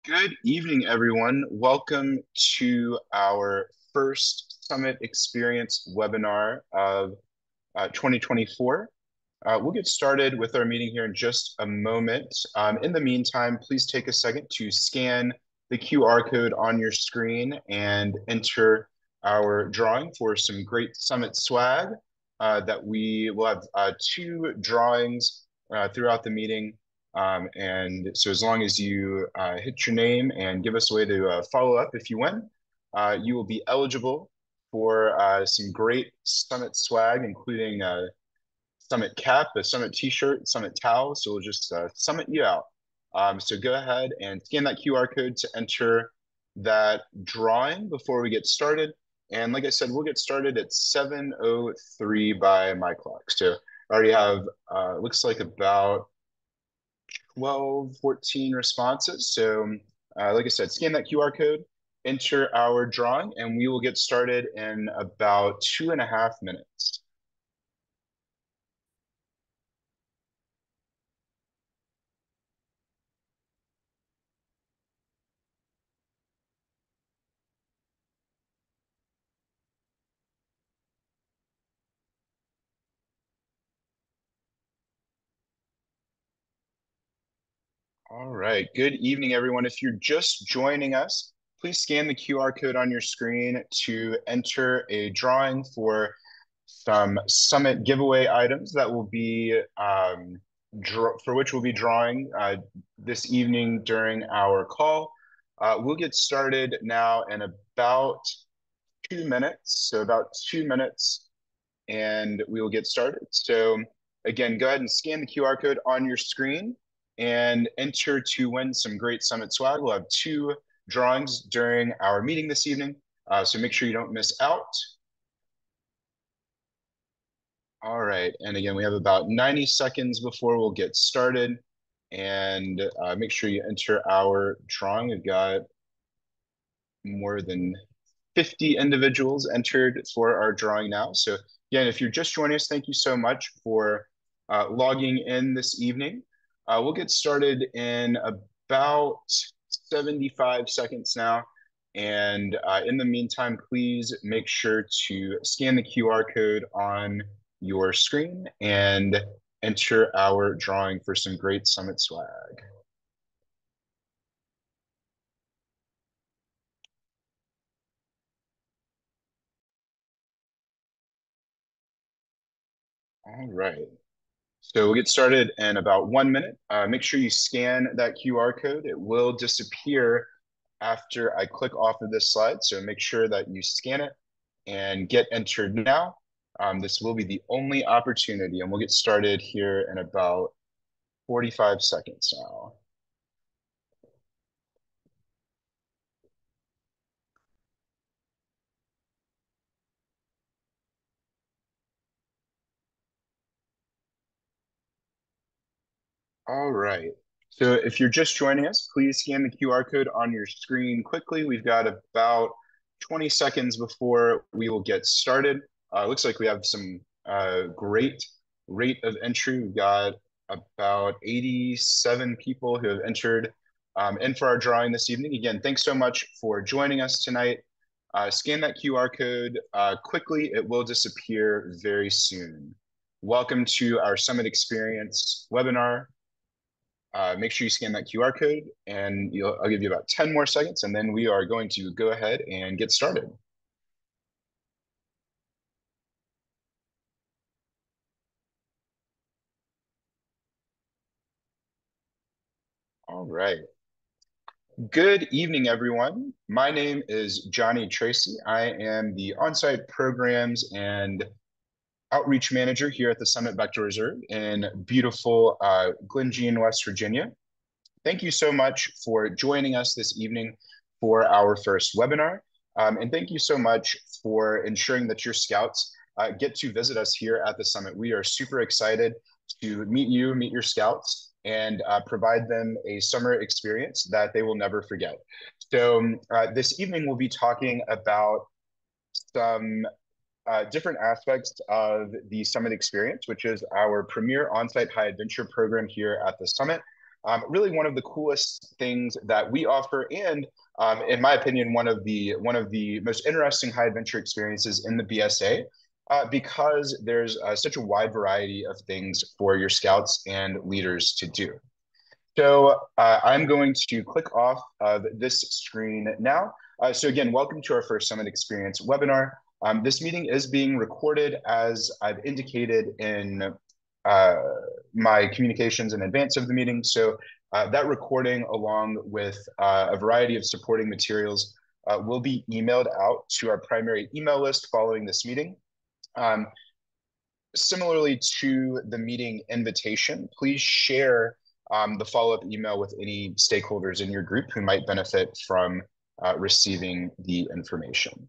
Good evening, everyone. Welcome to our first Summit Experience webinar of 2024. We'll get started with our meeting here in just a moment. In the meantime, please take a second to scan the QR code on your screen and enter our drawing for some great Summit swag that we will have two drawings throughout the meeting. And so as long as you hit your name and give us a way to follow up if you win, you will be eligible for some great Summit swag, including Summit cap, a Summit t-shirt, Summit towel. So we'll just Summit you out. So go ahead and scan that QR code to enter that drawing before we get started. And like I said, we'll get started at 7:03 by my clock. So I already have, looks like about 12, 14 responses. So like I said, scan that QR code, enter our drawing, and we will get started in about 2.5 minutes. All right. Good evening, everyone. If you're just joining us, please scan the QR code on your screen to enter a drawing for some Summit giveaway items that will be for which we'll be drawing this evening during our call. We'll get started now in about 2 minutes. So about 2 minutes, and we will get started. So again, go ahead and scan the QR code on your screen and enter to win some great Summit swag. We'll have two drawings during our meeting this evening, so make sure you don't miss out. All right, and again, we have about 90 seconds before we'll get started, and make sure you enter our drawing. We've got more than 50 individuals entered for our drawing now. So again, if you're just joining us, thank you so much for logging in this evening. We'll get started in about 75 seconds now. And in the meantime, please make sure to scan the QR code on your screen and enter our drawing for some great Summit swag. All right. So we'll get started in about 1 minute. Make sure you scan that QR code. It will disappear after I click off of this slide. So make sure that you scan it and get entered now. This will be the only opportunity, and we'll get started here in about 45 seconds now. All right. So if you're just joining us, please scan the QR code on your screen quickly. We've got about 20 seconds before we will get started. Looks like we have some great rate of entry. We've got about 87 people who have entered in for our drawing this evening. Again, thanks so much for joining us tonight. Scan that QR code quickly. It will disappear very soon. Welcome to our Summit Experience webinar. Make sure you scan that QR code, and I'll give you about 10 more seconds, and then we are going to go ahead and get started. All right. Good evening, everyone. My name is Johnny Tracy. I am the on-site programs and outreach manager here at the Summit Bechtel Reserve in beautiful Glen Jean, West Virginia. Thank you so much for joining us this evening for our first webinar. And thank you so much for ensuring that your scouts get to visit us here at the Summit. We are super excited to meet you, meet your scouts, and provide them a summer experience that they will never forget. So this evening, we'll be talking about some different aspects of the Summit experience, which is our premier on-site high adventure program here at the Summit. really one of the coolest things that we offer, and in my opinion, one of the most interesting high adventure experiences in the BSA, because there's such a wide variety of things for your scouts and leaders to do. So I'm going to click off of this screen now. So again, welcome to our first Summit Experience webinar. This meeting is being recorded, as I've indicated in my communications in advance of the meeting. So that recording, along with a variety of supporting materials, will be emailed out to our primary email list following this meeting. Similarly to the meeting invitation, please share the follow-up email with any stakeholders in your group who might benefit from receiving the information.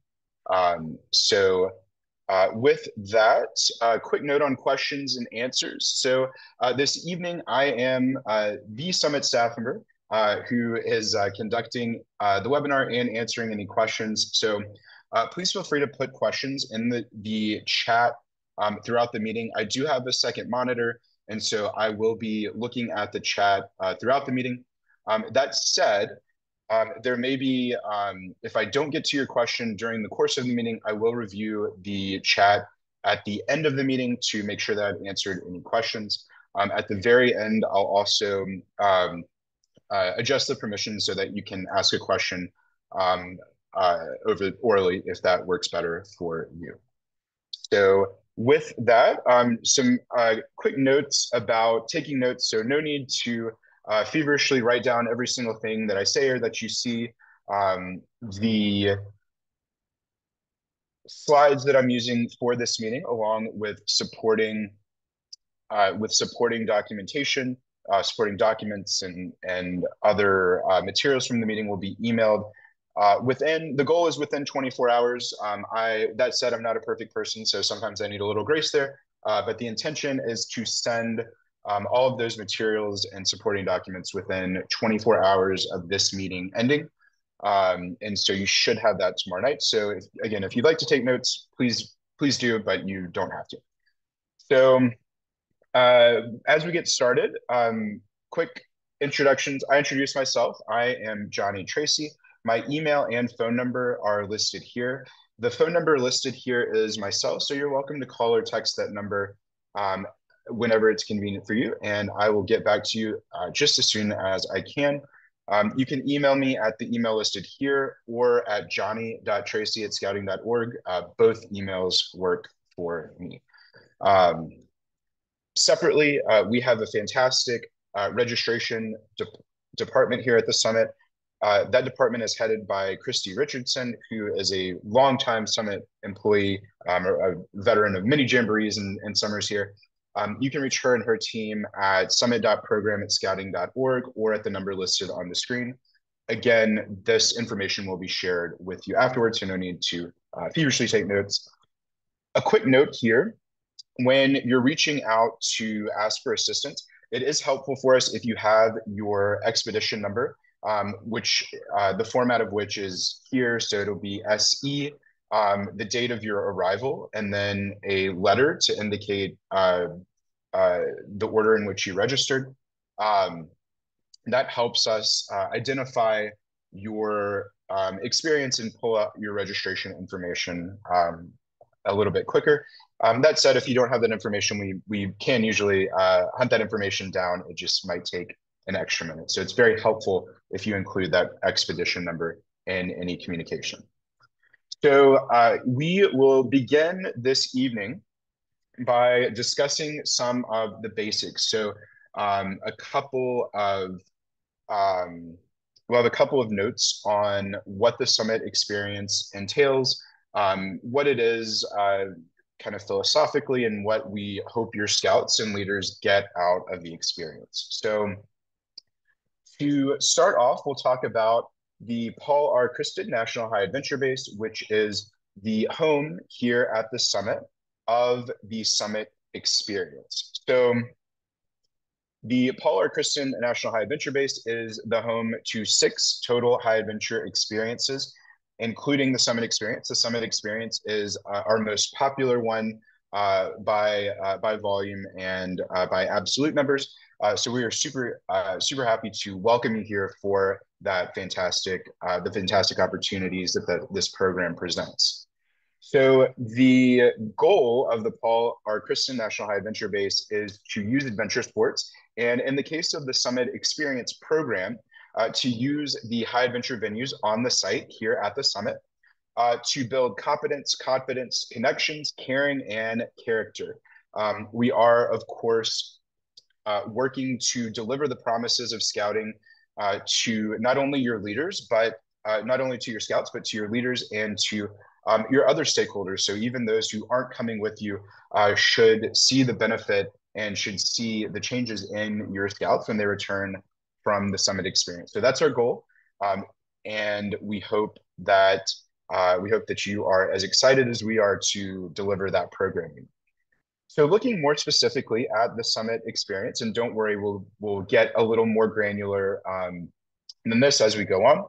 With that, quick note on questions and answers. So this evening, I am the Summit staff member who is conducting the webinar and answering any questions. So please feel free to put questions in the chat throughout the meeting. I do have a second monitor, and so I will be looking at the chat throughout the meeting. That said, there may be, if I don't get to your question during the course of the meeting, I will review the chat at the end of the meeting to make sure that I've answered any questions. At the very end, I'll also adjust the permissions so that you can ask a question over orally if that works better for you. So with that, some quick notes about taking notes. So no need to feverishly write down every single thing that I say or that you see. The slides that I'm using for this meeting, along with supporting documentation, supporting documents, and other materials from the meeting, will be emailed the goal is within 24 hours. That said, I'm not a perfect person, so sometimes I need a little grace there. But the intention is to send all of those materials and supporting documents within 24 hours of this meeting ending. And so you should have that tomorrow night. So if you'd like to take notes, please do, but you don't have to. So as we get started, quick introductions. I introduce myself. I am Johnny Tracy. My email and phone number are listed here. The phone number listed here is my cell, so you're welcome to call or text that number whenever it's convenient for you, and I will get back to you just as soon as I can. You can email me at the email listed here or at johnny.tracy@scouting.org. Both emails work for me. Separately, we have a fantastic registration department here at the Summit. That department is headed by Christy Richardson, who is a longtime Summit employee, a veteran of many jamborees and summers here. You can reach her and her team at summit.program@scouting.org or at the number listed on the screen. Again, this information will be shared with you afterwards, so no need to feverishly take notes. A quick note here: when you're reaching out to ask for assistance, it is helpful for us if you have your expedition number, which the format of which is here. So it'll be SE, the date of your arrival, and then a letter to indicate the order in which you registered. That helps us identify your experience and pull out your registration information a little bit quicker. That said, if you don't have that information, we can usually hunt that information down. It just might take an extra minute. So it's very helpful if you include that expedition number in any communication. So we will begin this evening by discussing some of the basics. So we'll have a couple of notes on what the Summit experience entails, what it is kind of philosophically, and what we hope your scouts and leaders get out of the experience. So to start off, we'll talk about the Paul R. Christed National High Adventure Base, which is the home here at the Summit of the Summit experience. So the Paul R. Christed National High Adventure Base is the home to 6 total high adventure experiences, including the Summit experience. The Summit experience is our most popular one by volume and by absolute numbers. So we are super happy to welcome you here for that the fantastic opportunities that this program presents. So the goal of the Paul R. Christen National High Adventure Base is to use adventure sports, and in the case of the Summit Experience program, to use the high adventure venues on the site here at the summit to build competence, confidence, connections, caring, and character. We are, of course, working to deliver the promises of scouting to not only your leaders, but not only to your scouts, but to your leaders and to your other stakeholders. So even those who aren't coming with you should see the benefit and should see the changes in your scouts when they return from the summit experience. So that's our goal. And we hope that you are as excited as we are to deliver that programming. So looking more specifically at the summit experience, and don't worry, we'll get a little more granular than this as we go on.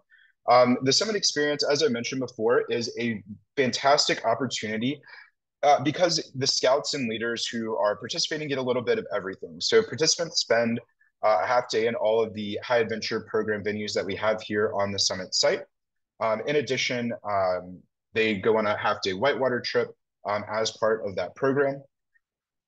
The summit experience, as I mentioned before, is a fantastic opportunity because the scouts and leaders who are participating get a little bit of everything. So participants spend a half day in all of the high adventure program venues that we have here on the summit site. In addition, they go on a half day whitewater trip as part of that program.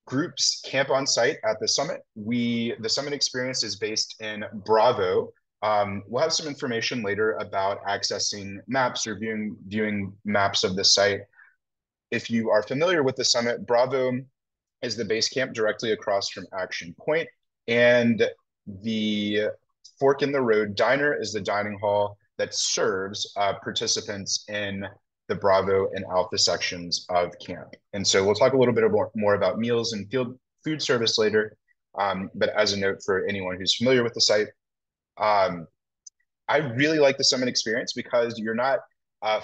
Groups camp on site at the summit. The summit experience is based in Bravo. We'll have some information later about accessing maps or viewing maps of the site. If you are familiar with the summit, Bravo is the base camp directly across from Action Point, and the Fork in the Road Diner is the dining hall that serves participants in the Bravo and Alpha sections of camp. And so we'll talk a little bit more about meals and field food service later. But as a note for anyone who's familiar with the site, I really like the summit experience because you're not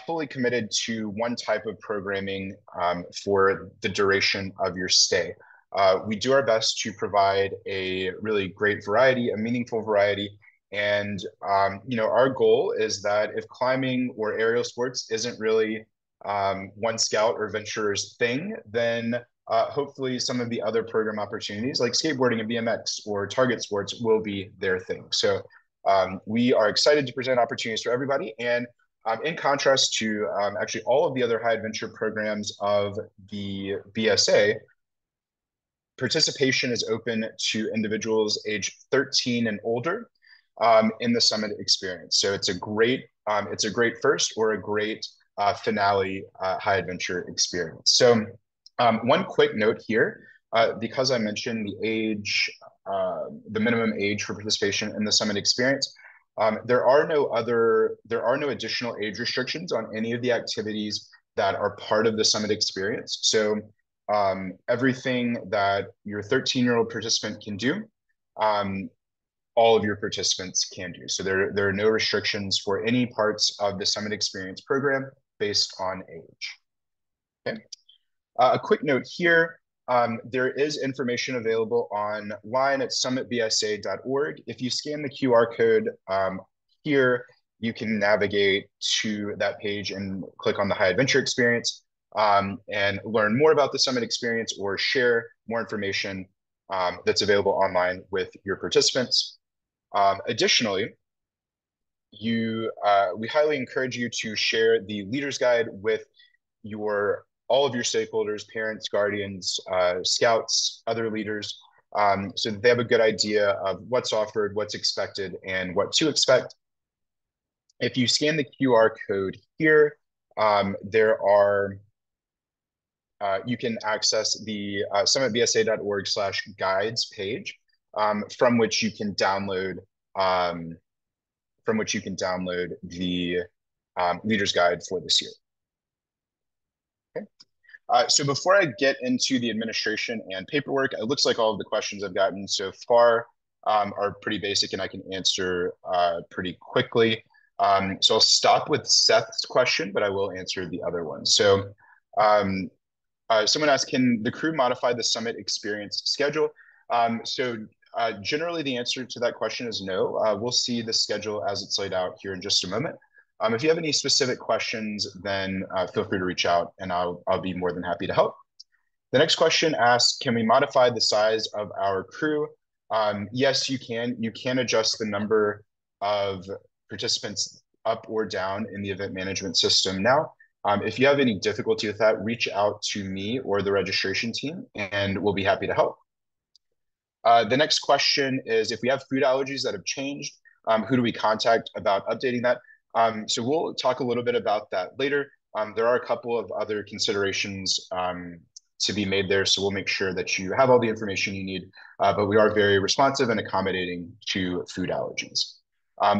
fully committed to one type of programming for the duration of your stay. We do our best to provide a really great variety, a meaningful variety. And, our goal is that if climbing or aerial sports isn't really one scout or venturer's thing, then hopefully some of the other program opportunities like skateboarding and BMX or target sports will be their thing. So we are excited to present opportunities for everybody. And in contrast to actually all of the other high adventure programs of the BSA, participation is open to individuals age 13 and older in the summit experience. So it's a great first or a great finale high adventure experience. So one quick note here, because I mentioned the minimum age for participation in the summit experience, there are no additional age restrictions on any of the activities that are part of the summit experience. So everything that your 13-year-old participant can do, all of your participants can do. So there are no restrictions for any parts of the summit experience program based on age. Okay. A quick note here, there is information available online at summitbsa.org. If you scan the QR code here, you can navigate to that page and click on the high adventure experience and learn more about the summit experience or share more information that's available online with your participants. Additionally, we highly encourage you to share the leader's guide with all of your stakeholders, parents, guardians, scouts, other leaders, so that they have a good idea of what's offered, what's expected, and what to expect. If you scan the QR code here, you can access the summitbsa.org/guides page, from which you can download the leader's guide for this year. Okay. So before I get into the administration and paperwork, it looks like all of the questions I've gotten so far are pretty basic and I can answer pretty quickly. So I'll stop with Seth's question, but I will answer the other one. So someone asked, can the crew modify the summit experience schedule? Generally the answer to that question is no. We'll see the schedule as it's laid out here in just a moment. If you have any specific questions, then feel free to reach out and I'll be more than happy to help. The next question asks, can we modify the size of our crew Yes, you can. You can adjust the number of participants up or down in the event management system now. If you have any difficulty with that, reach out to me or the registration team, and we'll be happy to help. The next question is, if we have food allergies that have changed, who do we contact about updating that? So we'll talk a little bit about that later. There are a couple of other considerations to be made there, so we'll make sure that you have all the information you need, but we are very responsive and accommodating to food allergies.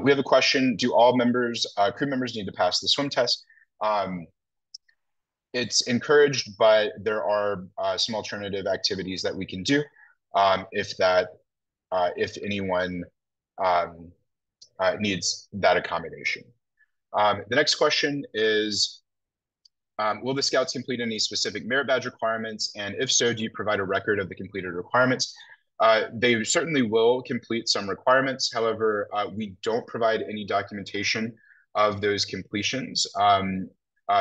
We have a question, do all members, crew members need to pass the swim test? It's encouraged, but there are some alternative activities that we can do if anyone needs that accommodation. The next question is, will the scouts complete any specific merit badge requirements? And if so, do you provide a record of the completed requirements? They certainly will complete some requirements. However, we don't provide any documentation of those completions.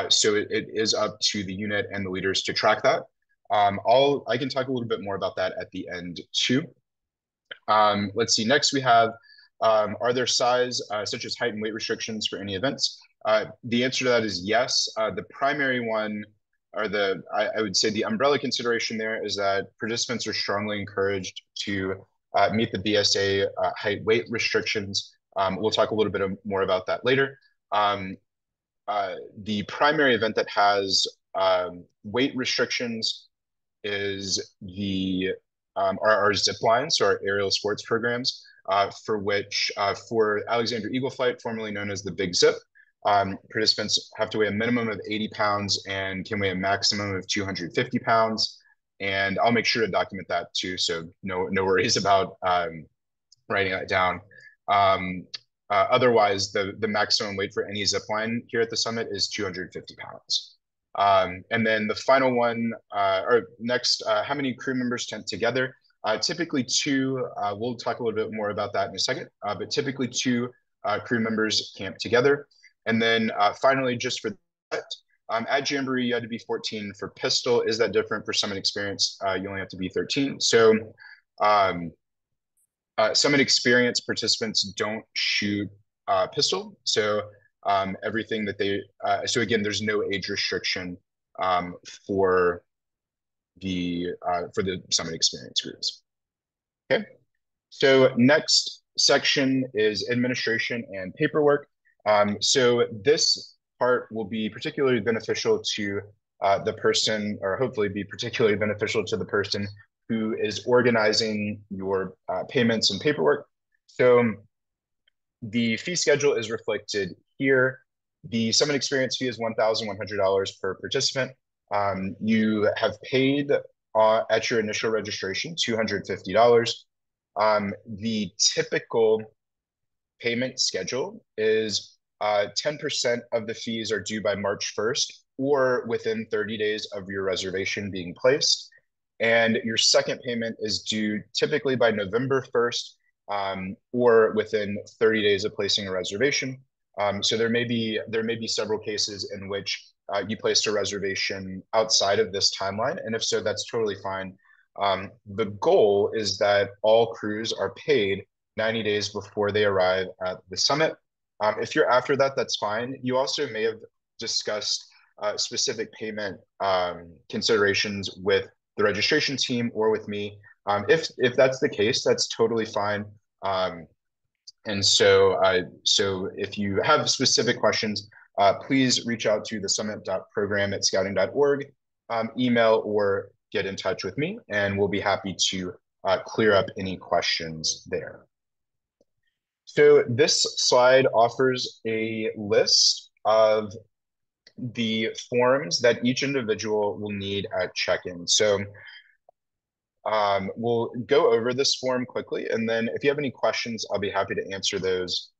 So it is up to the unit and the leaders to track that. I can talk a little bit more about that at the end too. Let's see, next we have, are there size, such as height and weight restrictions for any events? The answer to that is yes. The primary one, or I would say the umbrella consideration there, is that participants are strongly encouraged to meet the BSA height weight restrictions. We'll talk a little bit more about that later. The primary event that has weight restrictions is our zip lines, so our aerial sports programs, for which for Alexander Eagle Flight, formerly known as the Big Zip, participants have to weigh a minimum of 80 pounds and can weigh a maximum of 250 pounds. And I'll make sure to document that too, so no worries about writing that down. Otherwise, the maximum weight for any zip line here at the summit is 250 pounds. And then the final one, or next, how many crew members tent together? Typically two. We'll talk a little bit more about that in a second, but typically two crew members camp together. And then finally, just for that, at Jamboree, you had to be 14 for pistol. Is that different for Summit Experience? You only have to be 13. So Summit Experience participants don't shoot pistol. So everything that so again, there's no age restriction for the Summit Experience groups. Okay, so next section is administration and paperwork. So this part will be particularly beneficial to the person, or hopefully be particularly beneficial to the person who is organizing your payments and paperwork. So the fee schedule is reflected here. The Summit Experience fee is $1,100 per participant. You have paid at your initial registration $250. The typical payment schedule is 10% of the fees are due by March 1st or within 30 days of your reservation being placed. And your second payment is due typically by November 1st or within 30 days of placing a reservation. So there may be several cases in which you placed a reservation outside of this timeline, and if so, that's totally fine. The goal is that all crews are paid 90 days before they arrive at the summit. If you're after that, that's fine. You also may have discussed specific payment considerations with the registration team or with me. If that's the case, that's totally fine. And so if you have specific questions, please reach out to the summit.program@scouting.org, email or get in touch with me, and we'll be happy to clear up any questions there. So this slide offers a list of the forms that each individual will need at check-in. So we'll go over this form quickly, and then if you have any questions, I'll be happy to answer those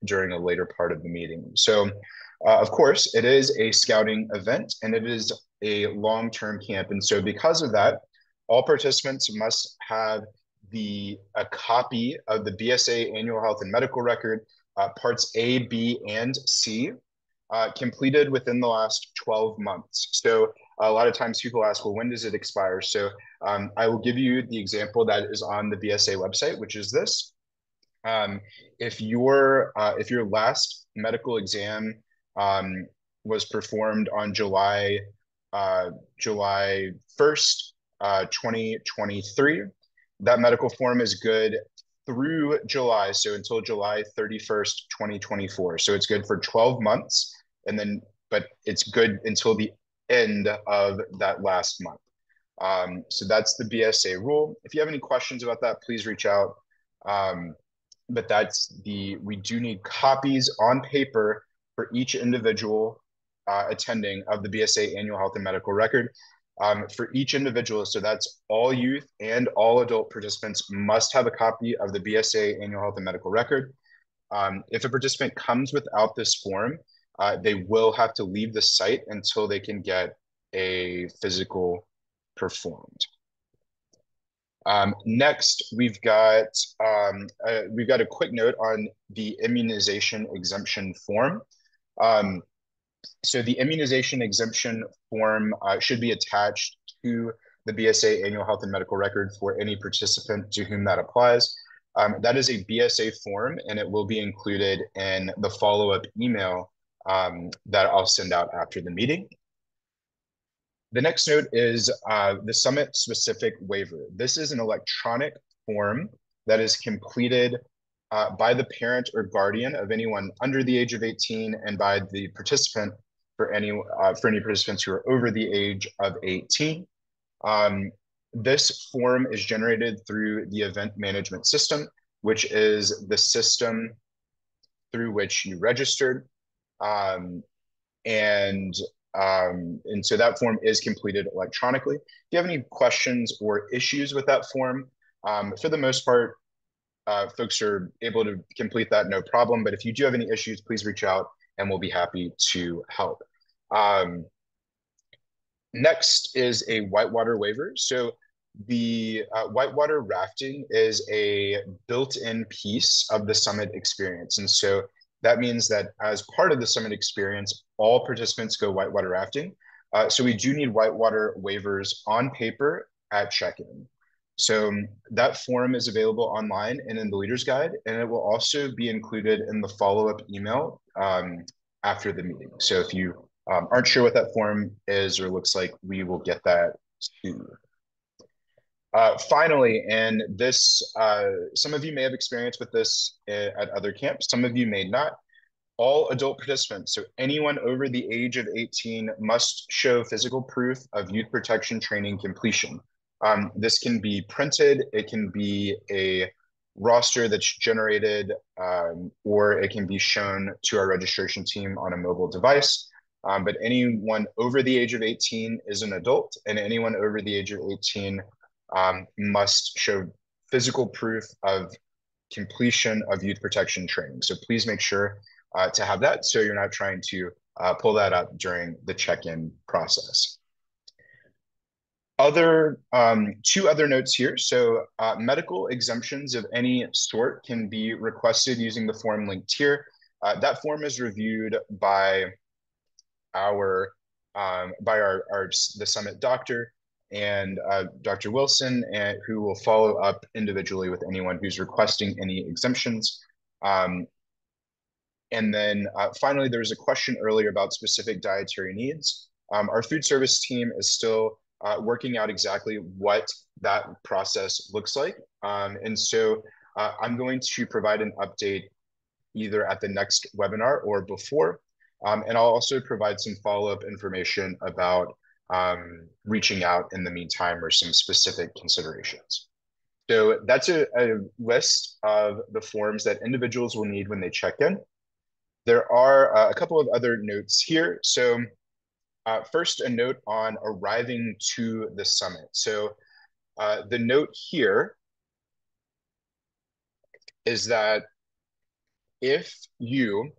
during a later part of the meeting. So of course, it is a scouting event, and it is a long-term camp. And so because of that, all participants must have a copy of the BSA Annual Health and Medical Record, Parts A, B, and C, completed within the last 12 months. So a lot of times people ask, well, when does it expire? So I will give you the example that is on the BSA website, which is this. Um, if your last medical exam um, was performed on July 1st, 2023, that medical form is good through July, so until July 31st, 2024. So it's good for 12 months, and then but it's good until the end of that last month. So that's the BSA rule. If you have any questions about that, please reach out. But we do need copies on paper for each individual attending of the BSA annual health and medical record. For each individual, so that's all youth and all adult participants must have a copy of the BSA annual health and medical record. If a participant comes without this form, they will have to leave the site until they can get a physical performed. Next, we've got a quick note on the immunization exemption form. So the immunization exemption form should be attached to the BSA annual health and medical record for any participant to whom that applies. That is a BSA form, and it will be included in the follow-up email that I'll send out after the meeting. The next note is the summit specific waiver. This is an electronic form that is completed by the parent or guardian of anyone under the age of 18 and by the participant for any participants who are over the age of 18. This form is generated through the event management system, which is the system through which you registered. And so that form is completed electronically. If you have any questions or issues with that form, for the most part, folks are able to complete that, no problem. But if you do have any issues, please reach out and we'll be happy to help. Next is a whitewater waiver. So the whitewater rafting is a built-in piece of the summit experience. And so that means that as part of the summit experience, all participants go whitewater rafting. So we do need whitewater waivers on paper at check-in. So that form is available online and in the leader's guide, and it will also be included in the follow-up email after the meeting. So if you aren't sure what that form is or looks like, we will get that too. Finally, and this, some of you may have experience with this at other camps, some of you may not. All adult participants, so anyone over the age of 18, must show physical proof of youth protection training completion. This can be printed, it can be a roster that's generated, or it can be shown to our registration team on a mobile device. But anyone over the age of 18 is an adult, and anyone over the age of 18 must show physical proof of completion of youth protection training. So please make sure to have that so you're not trying to pull that up during the check-in process. Two other notes here. So medical exemptions of any sort can be requested using the form linked here. That form is reviewed by the summit doctor and Dr. Wilson, who will follow up individually with anyone who's requesting any exemptions. And then finally, there was a question earlier about specific dietary needs. Our food service team is still working out exactly what that process looks like. And so I'm going to provide an update either at the next webinar or before. And I'll also provide some follow-up information about reaching out in the meantime or some specific considerations. So that's a list of the forms that individuals will need when they check in. There are a couple of other notes here. So first, a note on arriving to the summit. So the note here is that if you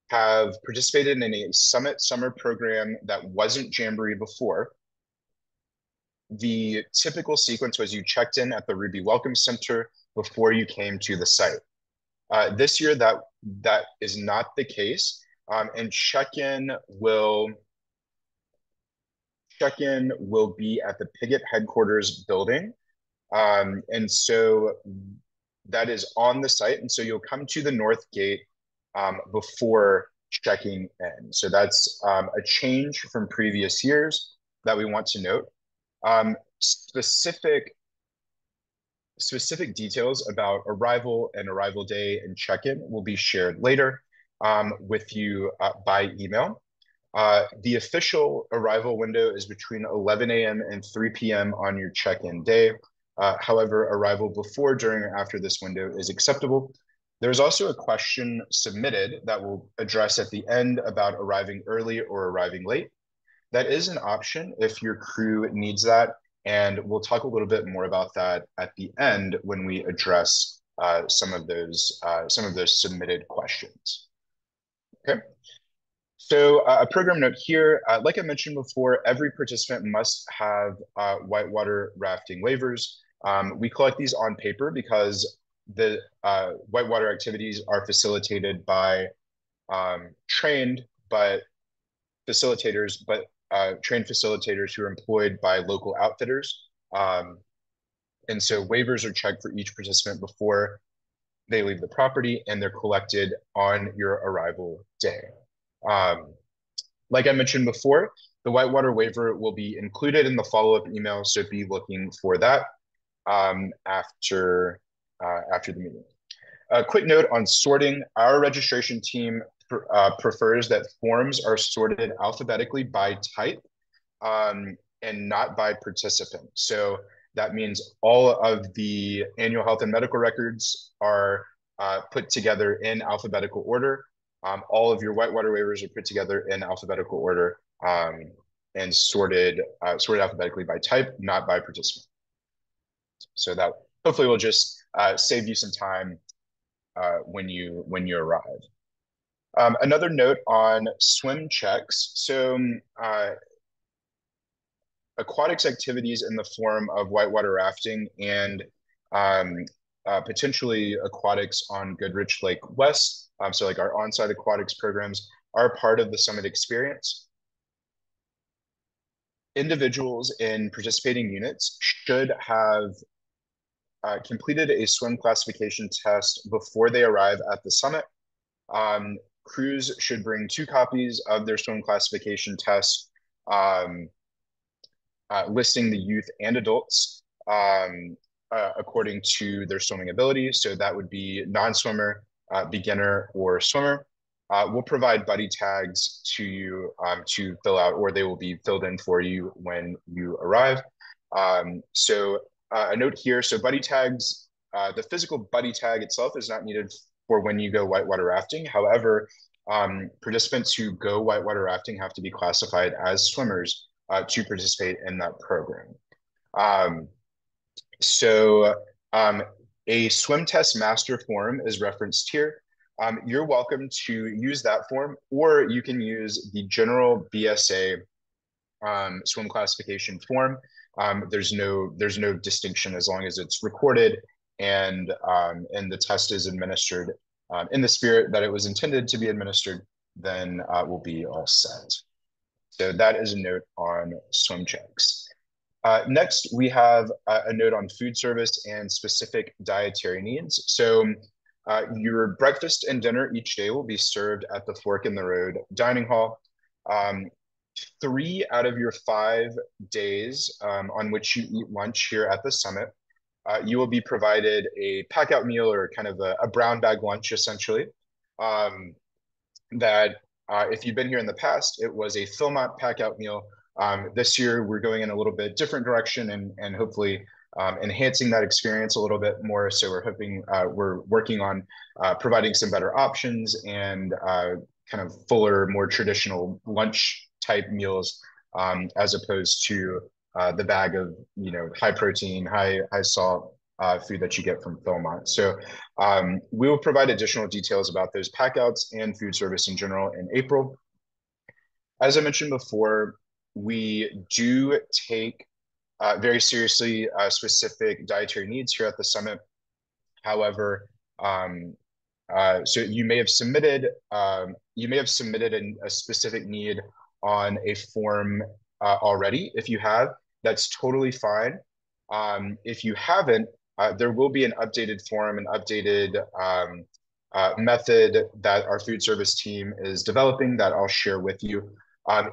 have participated in a summit summer program that wasn't Jamboree before, the typical sequence was you checked in at the Ruby Welcome Center before you came to the site. This year, that is not the case, and check-in will check-in will be at the Piggott headquarters building. And so that is on the site. And so you'll come to the north gate before checking in. So that's a change from previous years that we want to note. Specific details about arrival and arrival day and check-in will be shared later with you by email. The official arrival window is between 11 a.m. and 3 p.m. on your check-in day. However, arrival before, during, or after this window is acceptable. There's also a question submitted that we'll address at the end about arriving early or arriving late. That is an option if your crew needs that, and we'll talk a little bit more about that at the end when we address some of those submitted questions. Okay. So a program note here, like I mentioned before, every participant must have whitewater rafting waivers. We collect these on paper because the whitewater activities are facilitated by trained facilitators who are employed by local outfitters. And so waivers are checked for each participant before they leave the property, and they're collected on your arrival day. Like I mentioned before, the whitewater waiver will be included in the follow-up email, so be looking for that after the meeting. A quick note on sorting. Our registration team prefers that forms are sorted alphabetically by type and not by participant. So that means all of the annual health and medical records are put together in alphabetical order. All of your whitewater waivers are put together in alphabetical order and sorted alphabetically by type, not by participant. So that hopefully will just save you some time when you arrive. Another note on swim checks. So aquatics activities in the form of whitewater rafting and potentially aquatics on Goodrich Lake West, so like our on-site aquatics programs, are part of the summit experience. Individuals in participating units should have completed a swim classification test before they arrive at the summit. Crews should bring 2 copies of their swim classification test listing the youth and adults according to their swimming ability. So that would be non-swimmer, beginner, or swimmer. We'll provide buddy tags to you to fill out, or they will be filled in for you when you arrive. So a note here, so buddy tags, the physical buddy tag itself is not needed for when you go whitewater rafting. However, participants who go whitewater rafting have to be classified as swimmers to participate in that program. A swim test master form is referenced here. You're welcome to use that form, or you can use the general BSA swim classification form. There's no distinction as long as it's recorded and the test is administered in the spirit that it was intended to be administered, then we'll be all set. So that is a note on swim checks. Next, we have a note on food service and specific dietary needs. So your breakfast and dinner each day will be served at the Fork in the Road dining hall. 3 out of your 5 days on which you eat lunch here at the summit, you will be provided a pack-out meal, or kind of a brown bag lunch, essentially. If you've been here in the past, it was a Philmont pack-out meal. This year, we're going in a little bit different direction and hopefully enhancing that experience a little bit more. So we're working on providing some better options and kind of fuller, more traditional lunch type meals as opposed to the bag of high protein, high salt food that you get from Philmont. So we will provide additional details about those packouts and food service in general in April. As I mentioned before, we do take very seriously specific dietary needs here at the summit. However, so you may have submitted a specific need on a form already. If you have, that's totally fine. If you haven't, there will be an updated form, an updated method that our food service team is developing that I'll share with you.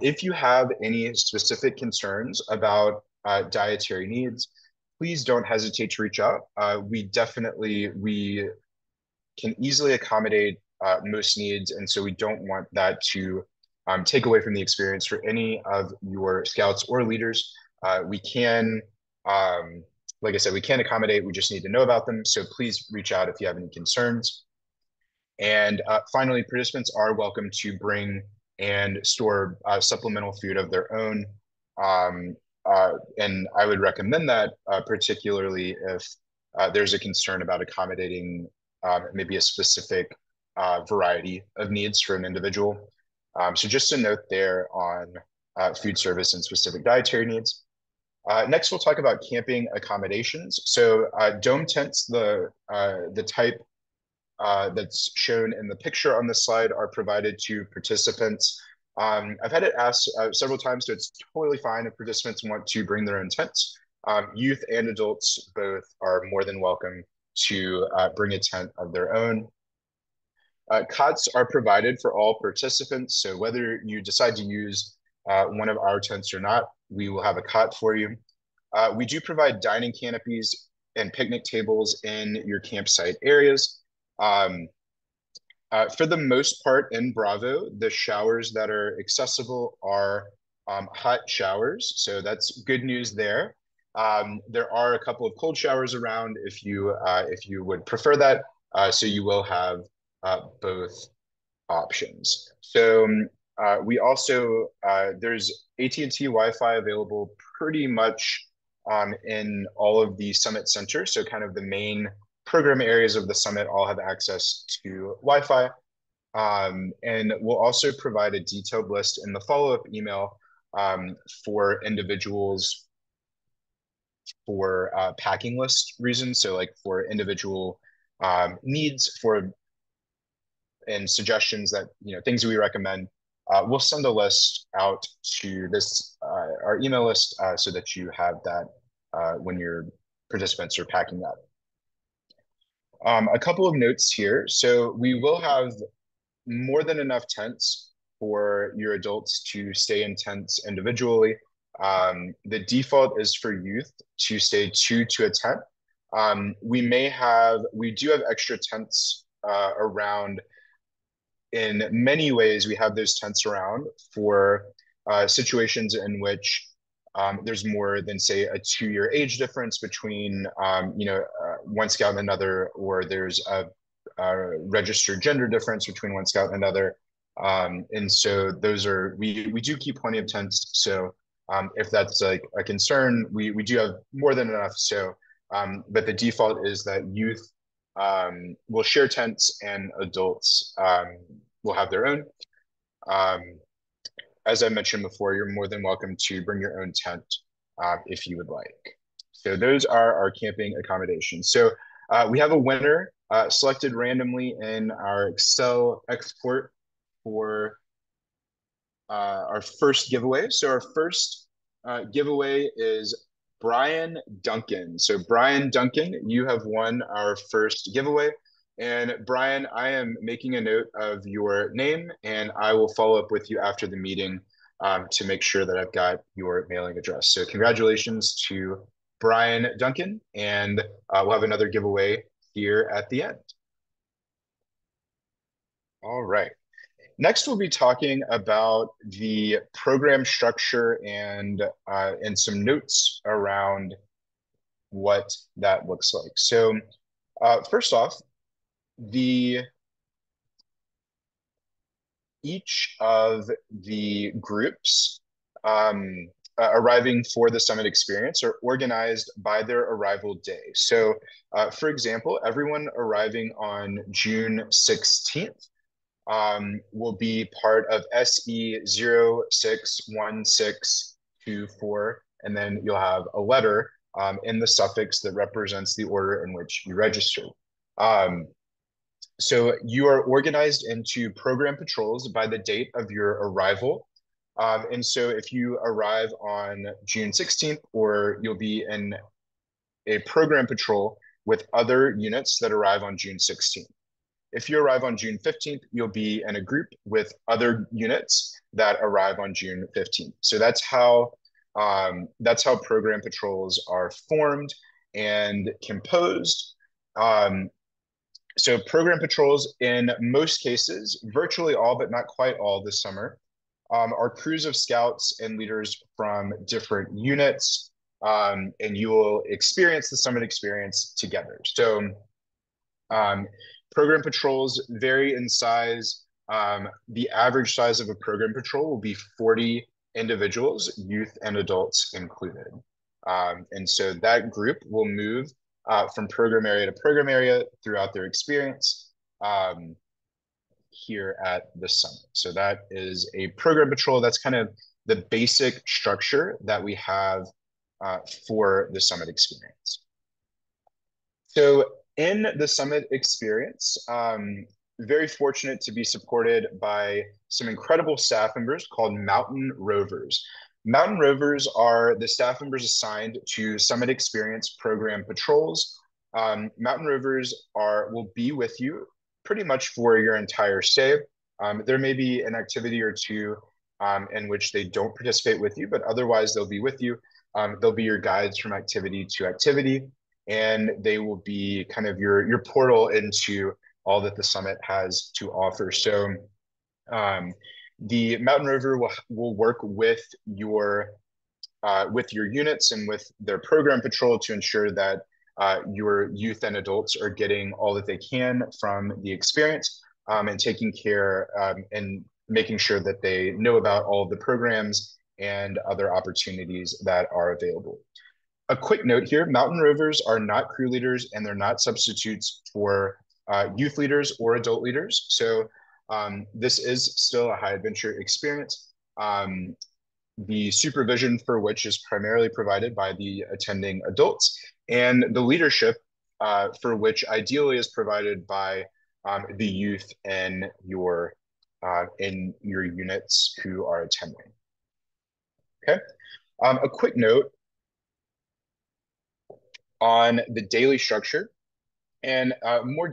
If you have any specific concerns about dietary needs, please don't hesitate to reach out. We can easily accommodate most needs, and so we don't want that to take away from the experience for any of your scouts or leaders. We can, like I said, we can accommodate. We just need to know about them. So please reach out if you have any concerns. And finally, participants are welcome to bring and store supplemental food of their own. And I would recommend that particularly if there's a concern about accommodating maybe a specific variety of needs for an individual. So just a note there on food service and specific dietary needs. Next, we'll talk about camping accommodations. So dome tents, the type that's shown in the picture on the slide, are provided to participants. I've had it asked several times, so it's totally fine if participants want to bring their own tents. Youth and adults both are more than welcome to bring a tent of their own. Cots are provided for all participants, so whether you decide to use one of our tents or not, we will have a cot for you. We do provide dining canopies and picnic tables in your campsite areas. For the most part in Bravo, the showers that are accessible are hot showers, so that's good news there. There are a couple of cold showers around if you would prefer that, so you will have both options. So we also there's AT&T Wi-Fi available pretty much in all of the summit centers. So kind of the main program areas of the summit all have access to Wi-Fi. And we'll also provide a detailed list in the follow-up email for individuals for packing list reasons. So like for individual needs for and suggestions that, things we recommend. We'll send a list out to this, our email list, so that you have that when your participants are packing that. A couple of notes here. So we will have more than enough tents for your adults to stay in tents individually. The default is for youth to stay 2 to a tent. We do have extra tents around. In many ways, we have those tents around for situations in which there's more than, say, a 2-year age difference between, one scout and another, or there's a registered gender difference between one scout and another. And so we do keep plenty of tents. So if that's like a concern, we do have more than enough. So, but the default is that youth will share tents and adults will have their own. As I mentioned before, you're more than welcome to bring your own tent if you would like. So those are our camping accommodations. So we have a winner selected randomly in our Excel export for our first giveaway. So our first giveaway is Brian Duncan. So Brian Duncan, you have won our first giveaway. And Brian, I am making a note of your name, and I will follow up with you after the meeting to make sure that I've got your mailing address. So congratulations to Brian Duncan, and we'll have another giveaway here at the end. All right. Next, we'll be talking about the program structure and some notes around what that looks like. So first off, each of the groups arriving for the summit experience are organized by their arrival day. So for example, everyone arriving on June 16th will be part of SE 061624, and then you'll have a letter in the suffix that represents the order in which you registered. So you are organized into program patrols by the date of your arrival. And so if you arrive on June 16th, or you'll be in a program patrol with other units that arrive on June 16th. If you arrive on June 15th, you'll be in a group with other units that arrive on June 15th. So that's how program patrols are formed and composed. Um, so program patrols, in most cases, virtually all, but not quite all this summer, are crews of scouts and leaders from different units, and you will experience the summit experience together. So um, program patrols vary in size. The average size of a program patrol will be 40 individuals, youth and adults included. And so that group will move from program area to program area throughout their experience here at the summit. So that is a program patrol. That's kind of the basic structure that we have for the summit experience. So in the summit experience, very fortunate to be supported by some incredible staff members called Mountain Rovers. Mountain Rovers are the staff members assigned to Summit Experience program patrols. Mountain Rovers will be with you pretty much for your entire stay. There may be an activity or two in which they don't participate with you, but otherwise they'll be with you. They'll be your guides from activity to activity, and they will be kind of your portal into all that the summit has to offer. So the Mountain Rover will work with your units and with their program patrol to ensure that your youth and adults are getting all that they can from the experience, and taking care and making sure that they know about all of the programs and other opportunities that are available. A quick note here, Mountain Rovers are not crew leaders, and they're not substitutes for youth leaders or adult leaders. So this is still a high adventure experience. The supervision for which is primarily provided by the attending adults, and the leadership for which ideally is provided by the youth in your units who are attending. Okay. A quick note on the daily structure, and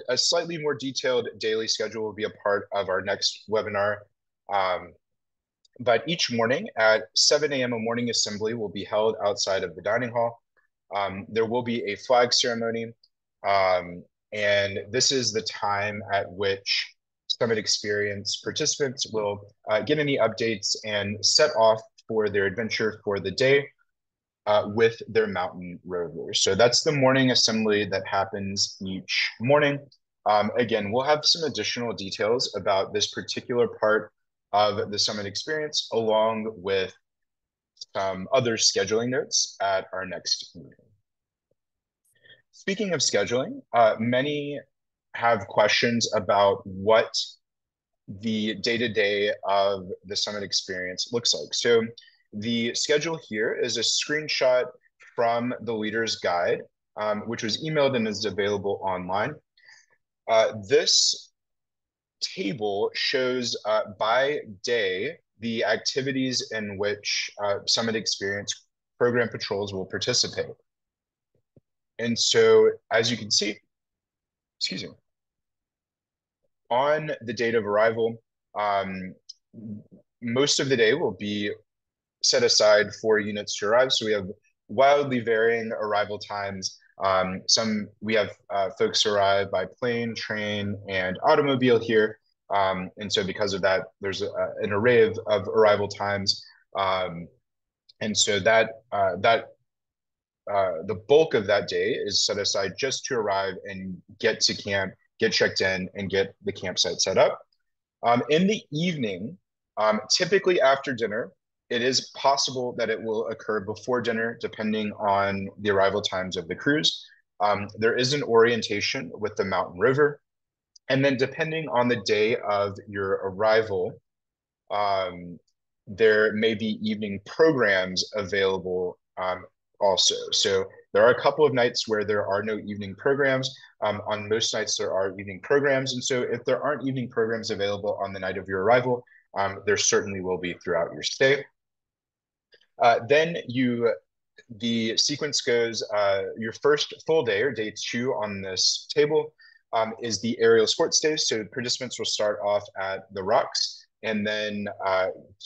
a slightly more detailed daily schedule will be a part of our next webinar. But each morning at 7 a.m. a morning assembly will be held outside of the dining hall. There will be a flag ceremony, and this is the time at which Summit Experience participants will get any updates and set off for their adventure for the day with their Mountain Rovers. So that's the morning assembly that happens each morning. Again, we'll have some additional details about this particular part of the Summit Experience, along with some other scheduling notes at our next meeting. Speaking of scheduling, many have questions about what the day-to-day of the Summit Experience looks like. So the schedule here is a screenshot from the leader's guide, which was emailed and is available online. This table shows by day the activities in which Summit Experience program patrols will participate. And so, as you can see, excuse me, on the date of arrival, most of the day will be set aside for units to arrive. So we have wildly varying arrival times. We have folks arrive by plane, train, and automobile here. And so because of that, there's an array of arrival times. And so the bulk of that day is set aside just to arrive and get to camp, get checked in, and get the campsite set up. In the evening, typically after dinner, it is possible that it will occur before dinner, depending on the arrival times of the crews. There is an orientation with the Mountain Rover. And then depending on the day of your arrival, there may be evening programs available also. So there are a couple of nights where there are no evening programs. On most nights, there are evening programs. And so if there aren't evening programs available on the night of your arrival, there certainly will be throughout your stay. Then the sequence goes, your first full day, or day 2 on this table, is the aerial sports days. So participants will start off at the rocks and then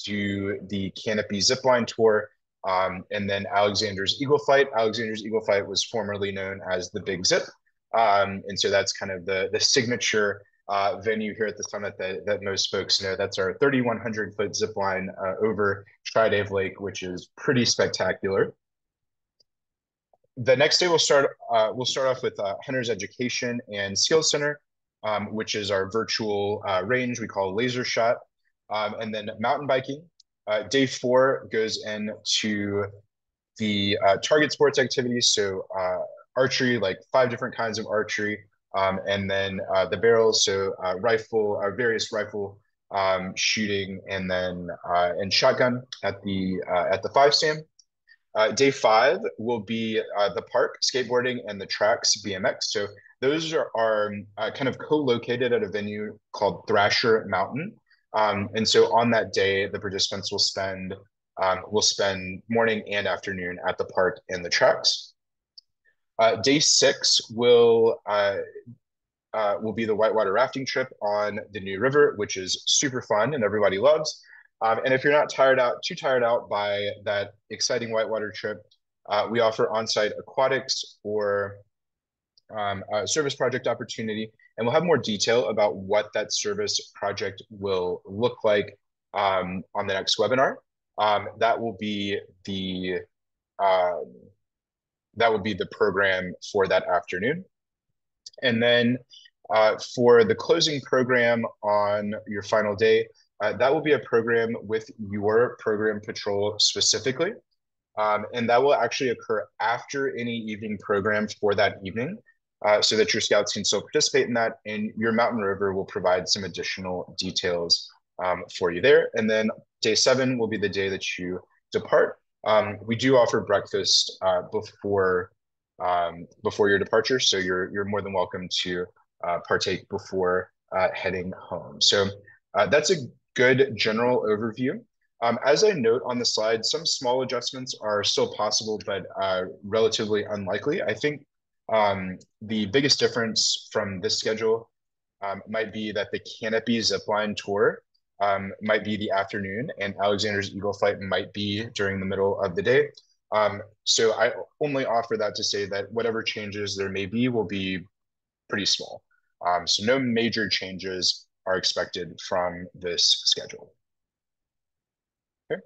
do the canopy zipline tour, and then Alexander's Eagle Flight. Alexander's Eagle Flight was formerly known as the Big Zip. And so that's kind of the signature venue here at the summit that most folks know. That's our 3,100-foot zip line over Tri-Dave Lake, which is pretty spectacular. The next day we'll start off with Hunter's Education and Skills Center, which is our virtual range we call Laser Shot, and then mountain biking. Day 4 goes into the target sports activities, so archery, like 5 different kinds of archery, and then the barrels, so various rifle shooting, and then and shotgun at the 5 stand. Day 5 will be the park, skateboarding, and the tracks, BMX. So those are kind of co-located at a venue called Thrasher Mountain. And so on that day, the participants will spend morning and afternoon at the park and the tracks. Day 6 will be the whitewater rafting trip on the New River, which is super fun and everybody loves. And if you're not too tired out by that exciting whitewater trip, we offer on-site aquatics or a service project opportunity, and we'll have more detail about what that service project will look like on the next webinar. That will be the program for that afternoon. And then for the closing program on your final day, that will be a program with your program patrol specifically. And that will actually occur after any evening program for that evening, so that your scouts can still participate in that, and your mountain rover will provide some additional details for you there. And then day 7 will be the day that you depart. We do offer breakfast before your departure, so you're more than welcome to partake before heading home. So that's a good general overview. As I note on the slide, some small adjustments are still possible, but relatively unlikely. I think the biggest difference from this schedule might be that the Canopy Zipline Tour might be the afternoon, and Alexander's Eagle Flight might be during the middle of the day. So I only offer that to say that whatever changes there may be will be pretty small. So no major changes are expected from this schedule. Okay.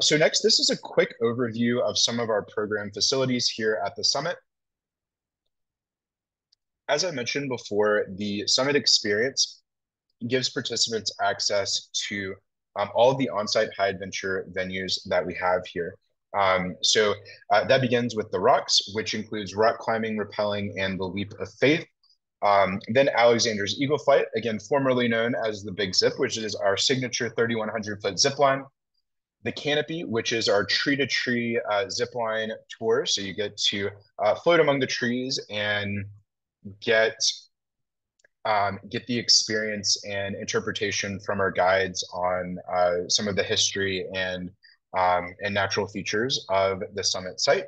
So next, this is a quick overview of some of our program facilities here at the summit. As I mentioned before, the summit experience gives participants access to all of the on-site high adventure venues that we have here. So that begins with the rocks, which includes rock climbing, rappelling, and the leap of faith. Then Alexander's Eagle Flight, again, formerly known as the Big Zip, which is our signature 3,100-foot zip line. The Canopy, which is our tree-to-tree zip line tour. So you get to float among the trees and get the experience and interpretation from our guides on some of the history and natural features of the summit site.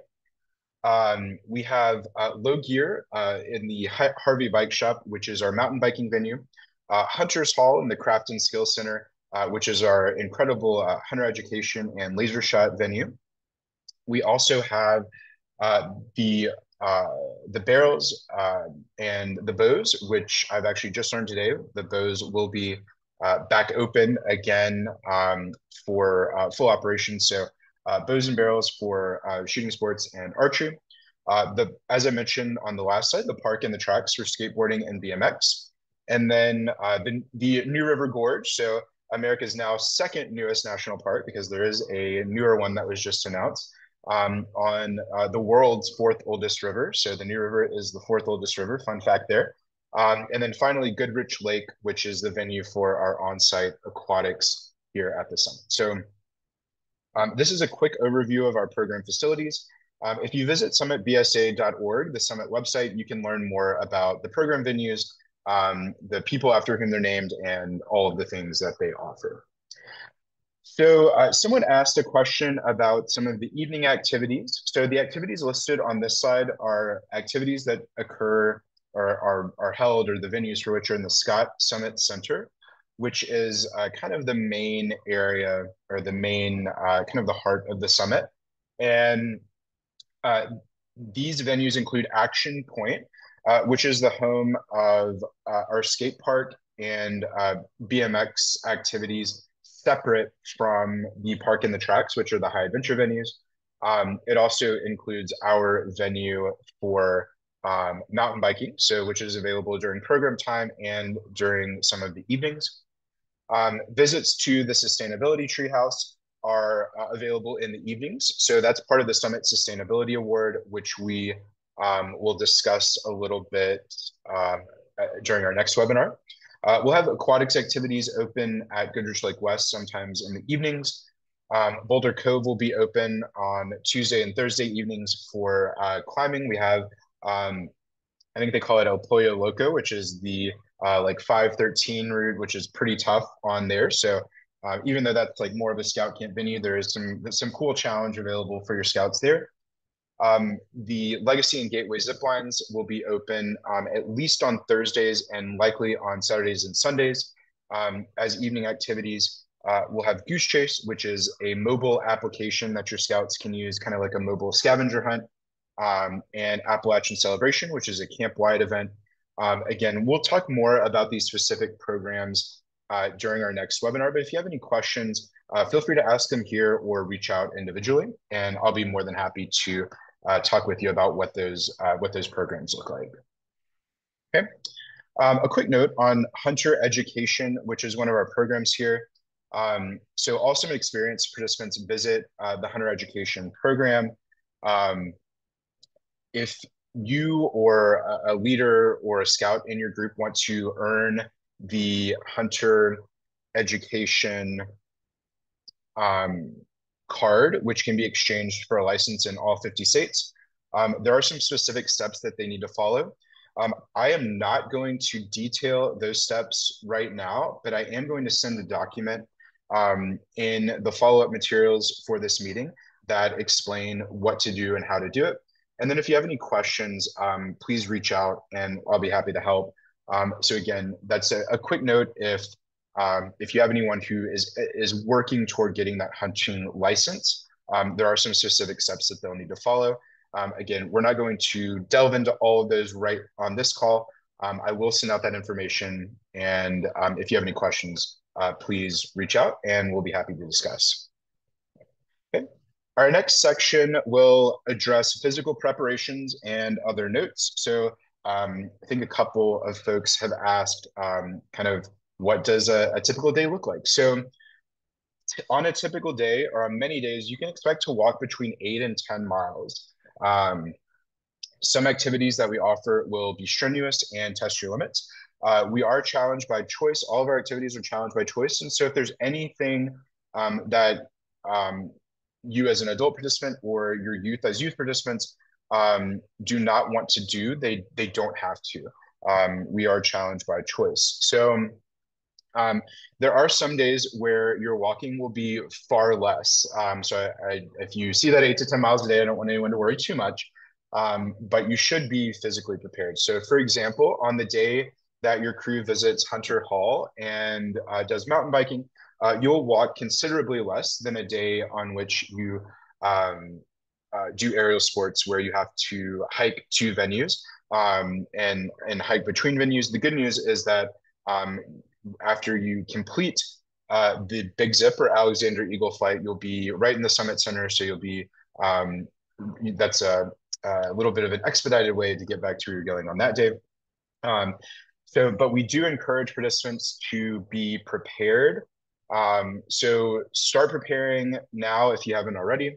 We have Low Gear in the Harvey Bike Shop, which is our mountain biking venue. Hunter's Hall in the Craft and Skills Center, which is our incredible hunter education and laser shot venue. We also have the barrels and the bows, which I've actually just learned today. The bows will be back open again for full operation. So bows and barrels for shooting sports and archery. As I mentioned on the last slide, the park and the tracks for skateboarding and BMX. And then the New River Gorge, so America's now second newest national park, because there is a newer one that was just announced, on the world's 4th oldest river. So the New River is the 4th oldest river, fun fact there. And then finally, Goodrich Lake, which is the venue for our on-site aquatics here at the summit. So this is a quick overview of our program facilities. If you visit summitbsa.org, the summit website, you can learn more about the program venues, the people after whom they're named, and all of the things that they offer. So someone asked a question about some of the evening activities. So the activities listed on this side are activities that occur or are held, or the venues for which are in the Scott Summit Center, which is kind of the main area, or the main kind of the heart of the summit. And uh, these venues include Action Point, which is the home of our skate park and BMX activities separate from the park and the tracks, which are the high adventure venues. It also includes our venue for mountain biking, so which is available during program time and during some of the evenings. Visits to the Sustainability Treehouse are available in the evenings. So that's part of the Summit Sustainability Award, which we will discuss a little bit during our next webinar. We'll have aquatics activities open at Goodrich Lake West sometimes in the evenings. Boulder Cove will be open on Tuesday and Thursday evenings for climbing. We have I think they call it El Pollo Loco, which is the like 513 route, which is pretty tough on there. So even though that's like more of a scout camp venue, there is some cool challenge available for your scouts there. The Legacy and Gateway zip lines will be open at least on Thursdays and likely on Saturdays and Sundays. As evening activities, we'll have Goose Chase, which is a mobile application that your scouts can use, kind of like a mobile scavenger hunt, and Appalachian Celebration, which is a camp-wide event. Again, we'll talk more about these specific programs during our next webinar, but if you have any questions, feel free to ask them here or reach out individually, and I'll be more than happy to talk with you about what those programs look like. Okay. A quick note on Hunter Education, which is one of our programs here. So all Summit Experience participants visit the Hunter Education program. If you or a leader or a scout in your group want to earn the Hunter Education card, which can be exchanged for a license in all 50 states, there are some specific steps that they need to follow. I am not going to detail those steps right now, but I am going to send a document in the follow-up materials for this meeting that explain what to do and how to do it. And then if you have any questions, please reach out and I'll be happy to help. So again, that's a quick note. If you have anyone who is working toward getting that hunting license, there are some specific steps that they'll need to follow. Again, we're not going to delve into all of those right on this call. I will send out that information, and if you have any questions, please reach out and we'll be happy to discuss. Okay. Our next section will address physical preparations and other notes. So I think a couple of folks have asked kind of what does a typical day look like? So on a typical day, or on many days, you can expect to walk between 8 and 10 miles. Some activities that we offer will be strenuous and test your limits. We are challenged by choice. All of our activities are challenged by choice. And so if there's anything that you as an adult participant or your youth as youth participants do not want to do, they don't have to. We are challenged by choice. So there are some days where your walking will be far less. So if you see that 8 to 10 miles a day, I don't want anyone to worry too much, but you should be physically prepared. So for example, on the day that your crew visits Hunter Hall and does mountain biking, you'll walk considerably less than a day on which you do aerial sports where you have to hike to venues and hike between venues. The good news is that after you complete the Big Zip or Alexander Eagle flight, you'll be right in the Summit Center. So you'll be, that's a little bit of an expedited way to get back to where you're going on that day. But we do encourage participants to be prepared. So start preparing now if you haven't already.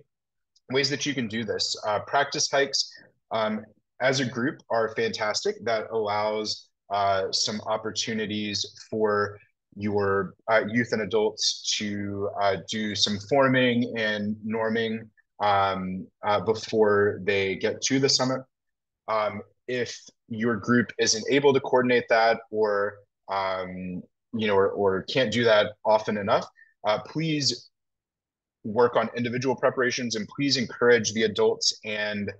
Ways that you can do this. Practice hikes as a group are fantastic. That allows some opportunities for your youth and adults to do some forming and norming before they get to the summit. If your group isn't able to coordinate that, or or can't do that often enough, please work on individual preparations, and please encourage the adults and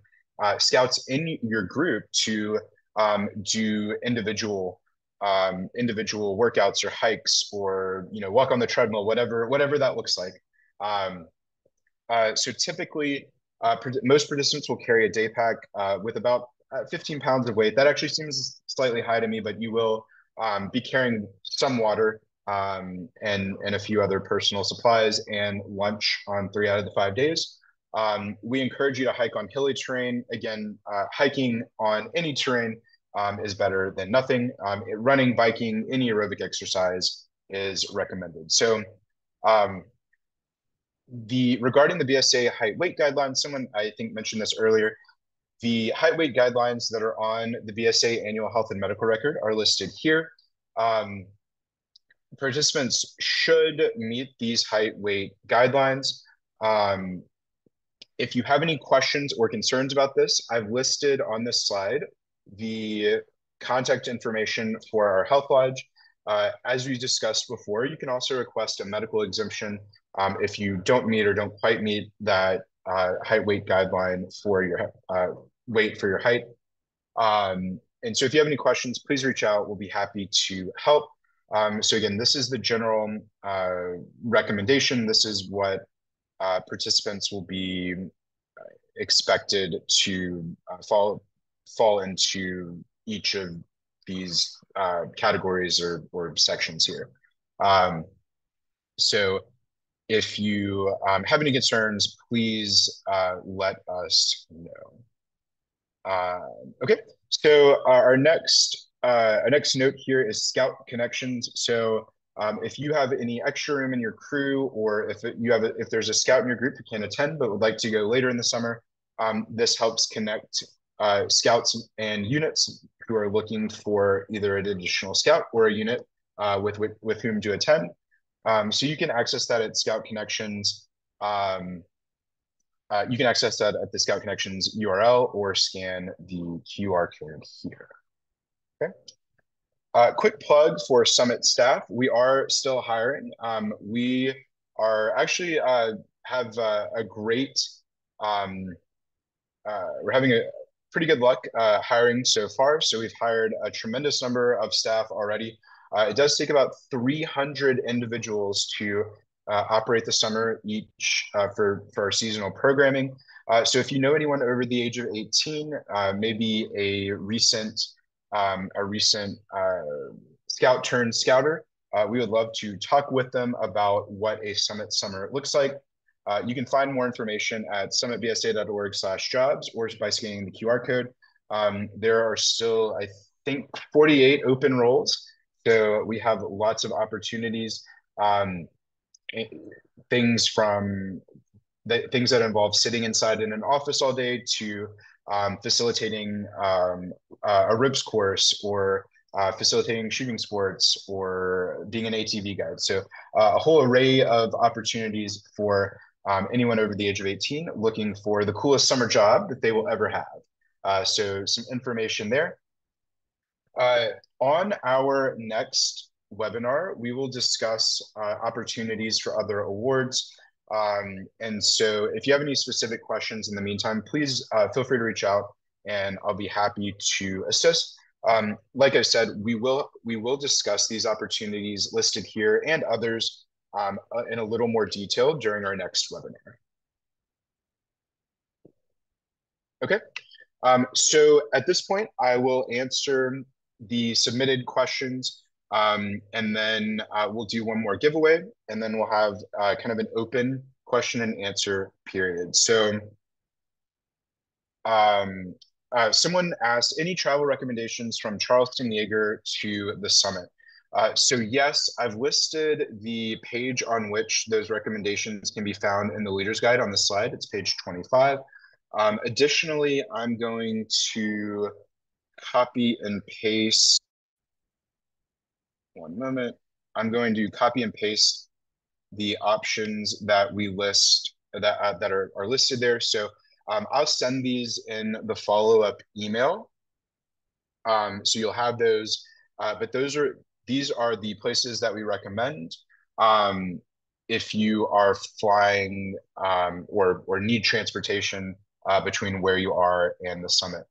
scouts in your group to do individual workouts or hikes, or walk on the treadmill, whatever that looks like. So typically, most participants will carry a day pack with about 15 pounds of weight. That actually seems slightly high to me, but you will be carrying some water, and a few other personal supplies, and lunch on 3 out of the 5 days. We encourage you to hike on hilly terrain. Again, hiking on any terrain is better than nothing. Running, biking, any aerobic exercise is recommended. So regarding the BSA height weight guidelines, someone I think mentioned this earlier. The height weight guidelines that are on the BSA annual health and medical record are listed here. Participants should meet these height weight guidelines. If you have any questions or concerns about this, I've listed on this slide the contact information for our health lodge. As we discussed before, you can also request a medical exemption if you don't meet or don't quite meet that height weight guideline for your weight for your height. And so if you have any questions, please reach out. We'll be happy to help. So again, this is the general recommendation. This is what participants will be expected to fall into each of these categories or sections here. So if you have any concerns, please let us know. Okay, so our next note here is Scout Connections. So if you have any extra room in your crew, or if there's a scout in your group who can't attend but would like to go later in the summer, this helps connect scouts and units who are looking for either an additional scout or a unit with whom to attend. So you can access that at Scout Connections. You can access that at the Scout Connections URL or scan the QR code here. Okay. Quick plug for Summit staff. We are still hiring. We are actually have a great, we're having a pretty good luck hiring so far. So we've hired a tremendous number of staff already. It does take about 300 individuals to operate the summer each for our seasonal programming. So if you know anyone over the age of 18, maybe a recent scout turned scouter, we would love to talk with them about what a Summit summer looks like. You can find more information at summitbsa.org/jobs or by scanning the QR code. There are still, I think, 48 open roles. So we have lots of opportunities, things that involve sitting inside in an office all day to facilitating a RIPS course, or facilitating shooting sports, or being an ATV guide. So a whole array of opportunities for anyone over the age of 18 looking for the coolest summer job that they will ever have. So some information there. On our next webinar, we will discuss opportunities for other awards. And so if you have any specific questions in the meantime, please feel free to reach out and I'll be happy to assist. Like I said, we will discuss these opportunities listed here and others in a little more detail during our next webinar. Okay, so at this point, I will answer the submitted questions, and then we'll do one more giveaway, and then we'll have kind of an open question and answer period. So someone asked, any travel recommendations from Charleston Yeager to the summit? So yes, I've listed the page on which those recommendations can be found in the leader's guide on the slide. It's page 25. Additionally, I'm going to copy and paste. One moment. I'm going to copy and paste the options that we list that are listed there. So I'll send these in the follow-up email. So you'll have those, but these are the places that we recommend um, if you are flying or need transportation between where you are and the summit.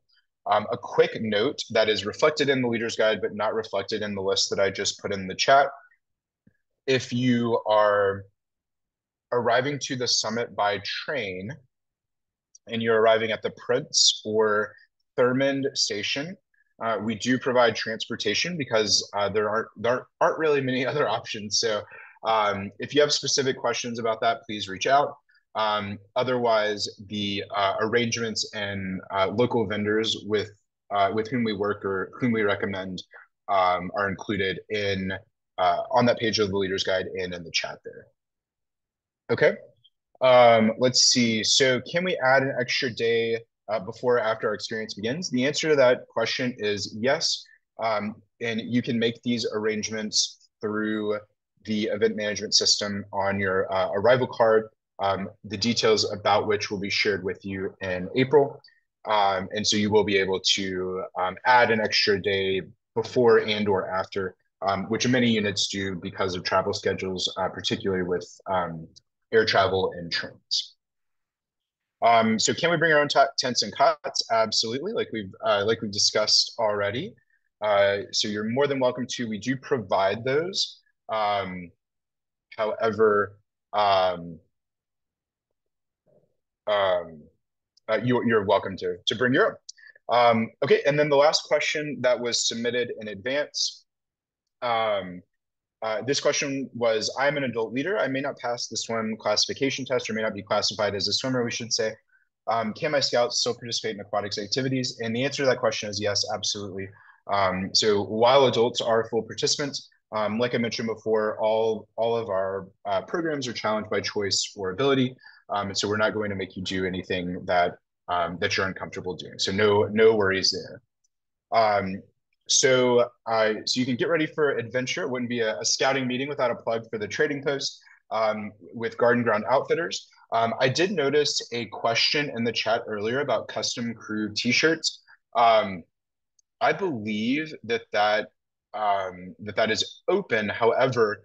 A quick note that is reflected in the leader's guide, but not reflected in the list that I just put in the chat. If you are arriving to the summit by train and you're arriving at the Prince or Thurmond station, we do provide transportation because there aren't really many other options. So if you have specific questions about that, please reach out. Otherwise, the arrangements and local vendors with whom we work or whom we recommend are included in on that page of the leader's guide and in the chat there. Okay. Let's see. So can we add an extra day before or after our experience begins? The answer to that question is yes. And you can make these arrangements through the event management system on your arrival card, the details about which will be shared with you in April. And so you will be able to add an extra day before and or after, which many units do because of travel schedules, particularly with air travel and trains. So can we bring our own tents and cots? Absolutely, like we've discussed already. So you're more than welcome to. We do provide those. However, you're welcome to bring your own. Okay, and then the last question that was submitted in advance. This question was, I'm an adult leader. I may not pass the swim classification test or may not be classified as a swimmer, we should say. Can my scouts still participate in aquatics activities? And the answer to that question is yes, absolutely. So while adults are full participants, like I mentioned before, all of our programs are challenged by choice or ability. And so we're not going to make you do anything that that you're uncomfortable doing. So no worries there. So you can get ready for adventure. It wouldn't be a scouting meeting without a plug for the trading post with Garden Ground Outfitters. I did notice a question in the chat earlier about custom crew t-shirts. I believe that is open. However,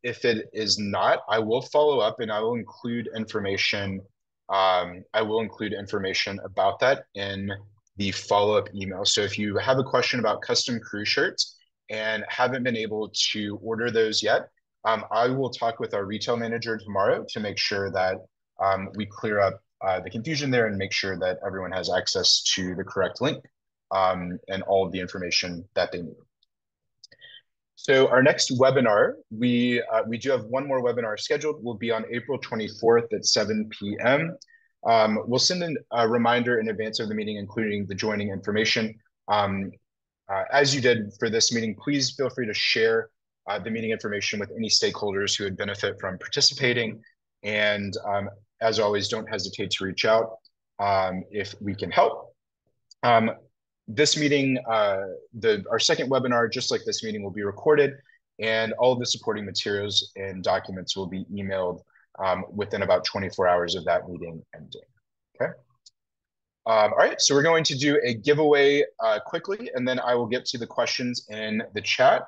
if it is not, I will follow up and I will include information. I will include information about that in the follow-up email. So if you have a question about custom crew shirts and haven't been able to order those yet, I will talk with our retail manager tomorrow to make sure that we clear up the confusion there and make sure that everyone has access to the correct link and all of the information that they need. So our next webinar, we do have one more webinar scheduled. Will be on April 24th at 7 p.m. We'll send a reminder in advance of the meeting, including the joining information. As you did for this meeting, please feel free to share the meeting information with any stakeholders who would benefit from participating. And as always, don't hesitate to reach out if we can help. This meeting, our second webinar, just like this meeting, will be recorded, and all of the supporting materials and documents will be emailed within about 24 hours of that meeting ending. Okay. All right, so we're going to do a giveaway quickly, and then I will get to the questions in the chat.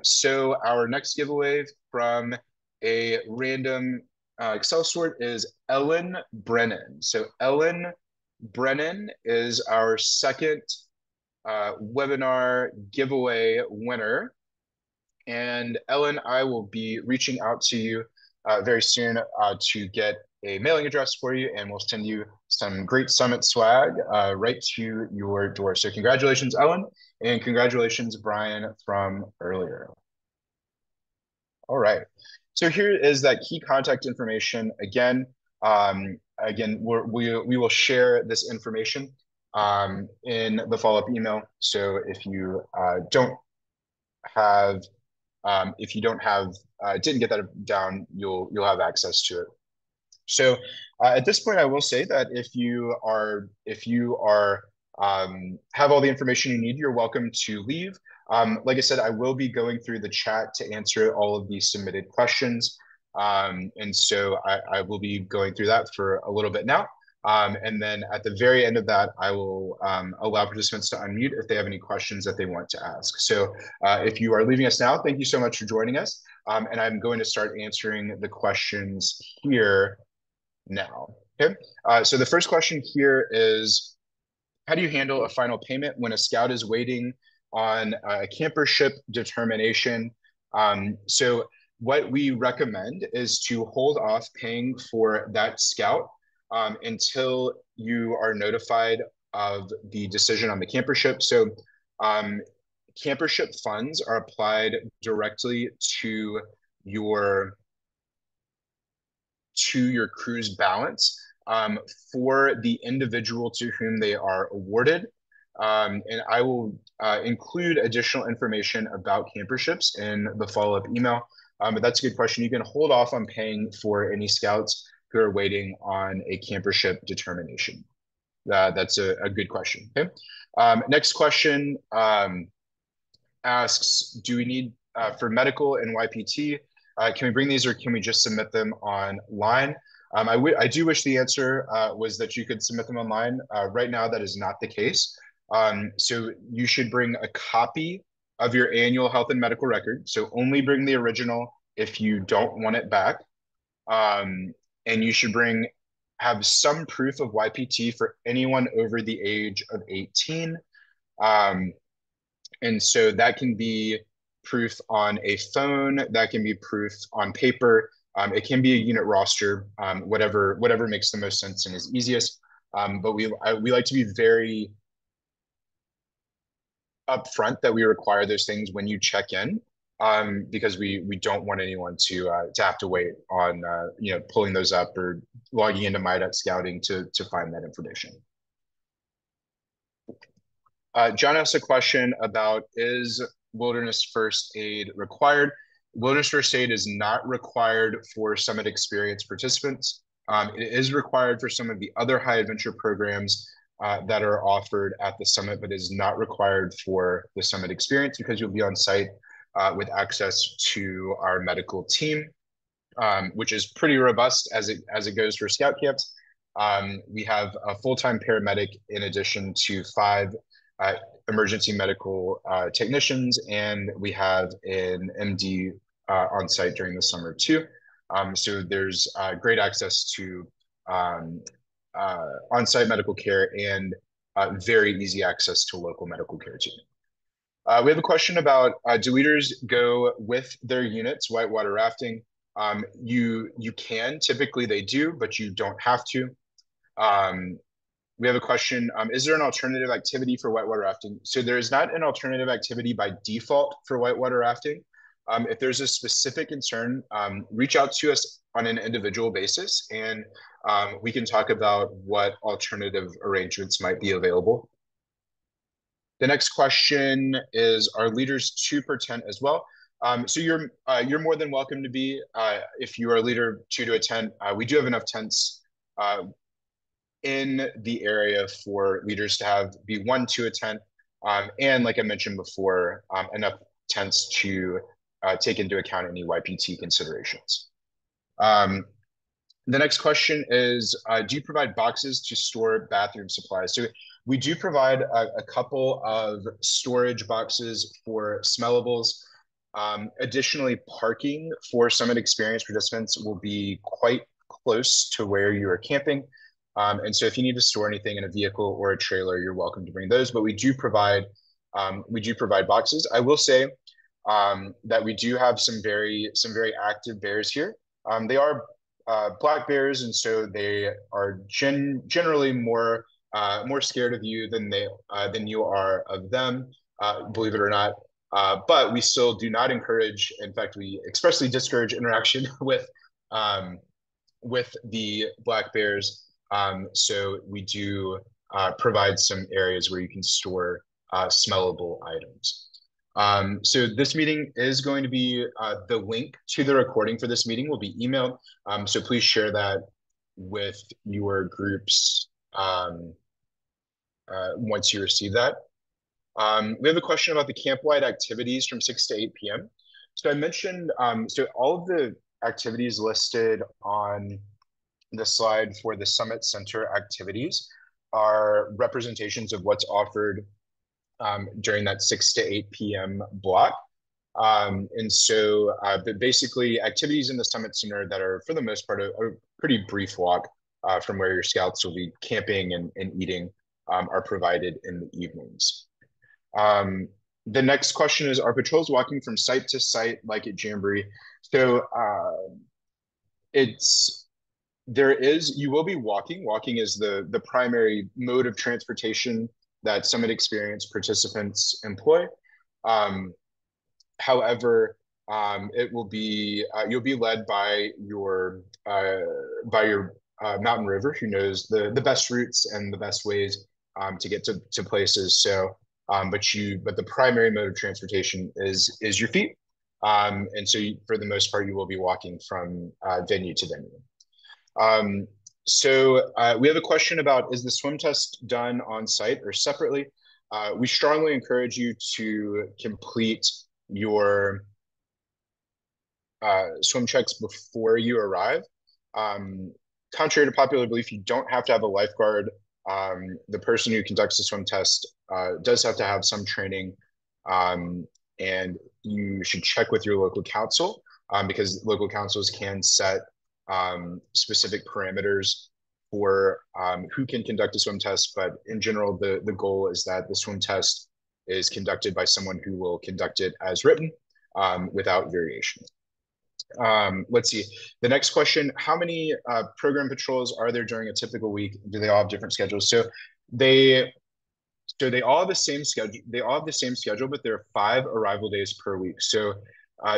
So our next giveaway from a random Excel sort is Ellen Brennan. So Ellen Brennan is our second webinar giveaway winner. And Ellen, I will be reaching out to you very soon to get a mailing address for you, and we'll send you some great summit swag right to your door. So congratulations, Ellen, and congratulations, Brian, from earlier. All right. So here is that key contact information. Again, we will share this information in the follow-up email. So if you don't have didn't get that down, you'll have access to it. So at this point, I will say that if you have all the information you need, you're welcome to leave. Like I said, I will be going through the chat to answer all of the submitted questions. And so I will be going through that for a little bit now. And then at the very end of that, I will allow participants to unmute if they have any questions that they want to ask. So if you are leaving us now, thank you so much for joining us. And I'm going to start answering the questions here now. Okay. So the first question here is, how do you handle a final payment when a scout is waiting on a campership determination? So what we recommend is to hold off paying for that scout until you are notified of the decision on the campership. So campership funds are applied directly your to your cruise balance for the individual to whom they are awarded. And I will include additional information about camperships in the follow-up email. But that's a good question. You can hold off on paying for any scouts who are waiting on a campership determination. That's a good question. Okay. Next question asks, do we need for medical and YPT, can we bring these or can we just submit them online? I do wish the answer was that you could submit them online. Right now, that is not the case. So you should bring a copy of your annual health and medical record. So only bring the original if you don't want it back. And you should have some proof of YPT for anyone over the age of 18. And so that can be proof on a phone, that can be proof on paper. It can be a unit roster, whatever makes the most sense and is easiest. But we like to be very upfront that we require those things when you check in, because we don't want anyone to have to wait on pulling those up or logging into MyDet Scouting to find that information. John asked a question about, is wilderness first aid required? Wilderness first aid is not required for Summit Experience participants. It is required for some of the other high adventure programs that are offered at the Summit, but is not required for the Summit Experience because you'll be on site with access to our medical team, which is pretty robust as it goes for scout camps. We have a full-time paramedic in addition to 5 emergency medical technicians, and we have an MD on site during the summer too. So there's great access to on-site medical care and very easy access to local medical care too. We have a question about, do leaders go with their units whitewater rafting? You can, typically they do, but you don't have to. We have a question, is there an alternative activity for whitewater rafting? So there is not an alternative activity by default for whitewater rafting. If there's a specific concern, reach out to us on an individual basis, and we can talk about what alternative arrangements might be available. The next question is, are leaders 2 per tent as well? So you're more than welcome to be, if you are a leader 2 to a tent. We do have enough tents in the area for leaders to be 1 to a tent, and like I mentioned before, enough tents to take into account any YPT considerations. The next question is, do you provide boxes to store bathroom supplies? So we do provide a couple of storage boxes for smellables. Additionally, parking for Summit Experience participants will be quite close to where you are camping. And so if you need to store anything in a vehicle or a trailer, you're welcome to bring those, but we do provide boxes. I will say that we do have some very active bears here. They are black bears, and so they are generally more scared of you than you are of them, believe it or not. But we still do not encourage. In fact, we expressly discourage interaction with the black bears. So we do provide some areas where you can store smellable items. So this meeting is going to be, the link to the recording for this meeting will be emailed. So please share that with your groups once you receive that. We have a question about the camp-wide activities from 6 to 8 p.m. So I mentioned, so all of the activities listed on the slide for the Summit Center activities are representations of what's offered during that 6 to 8 p.m. block. But basically activities in the Summit Center that are, for the most part, a pretty brief walk from where your scouts will be camping and eating are provided in the evenings. The next question is, are patrols walking from site to site like at Jamboree? So you will be walking. Walking is the primary mode of transportation that Summit Experience participants employ. However, it will be you'll be led by your mountain rover who knows the best routes and the best ways to get to places. So, but the primary mode of transportation is your feet, for the most part you will be walking from venue to venue. We have a question about, is the swim test done on site or separately? We strongly encourage you to complete your swim checks before you arrive. Contrary to popular belief, you don't have to have a lifeguard. The person who conducts the swim test does have to have some training, and you should check with your local council because local councils can set specific parameters for who can conduct a swim test. But in general, the goal is that the swim test is conducted by someone who will conduct it as written without variation. Let's see. The next question, how many program patrols are there during a typical week? Do they all have different schedules? So they all have the same schedule. They all have the same schedule, but there are 5 arrival days per week. So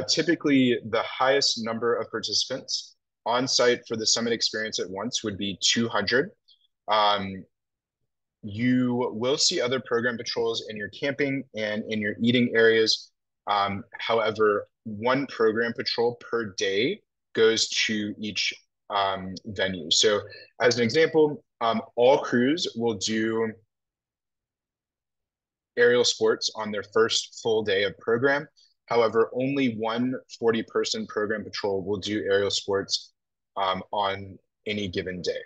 typically the highest number of participants on site for the Summit Experience at once would be 200. You will see other program patrols in your camping and in your eating areas. However, 1 program patrol per day goes to each venue. So as an example, all crews will do aerial sports on their first full day of program. However, only 1 40-person program patrol will do aerial sports on any given day.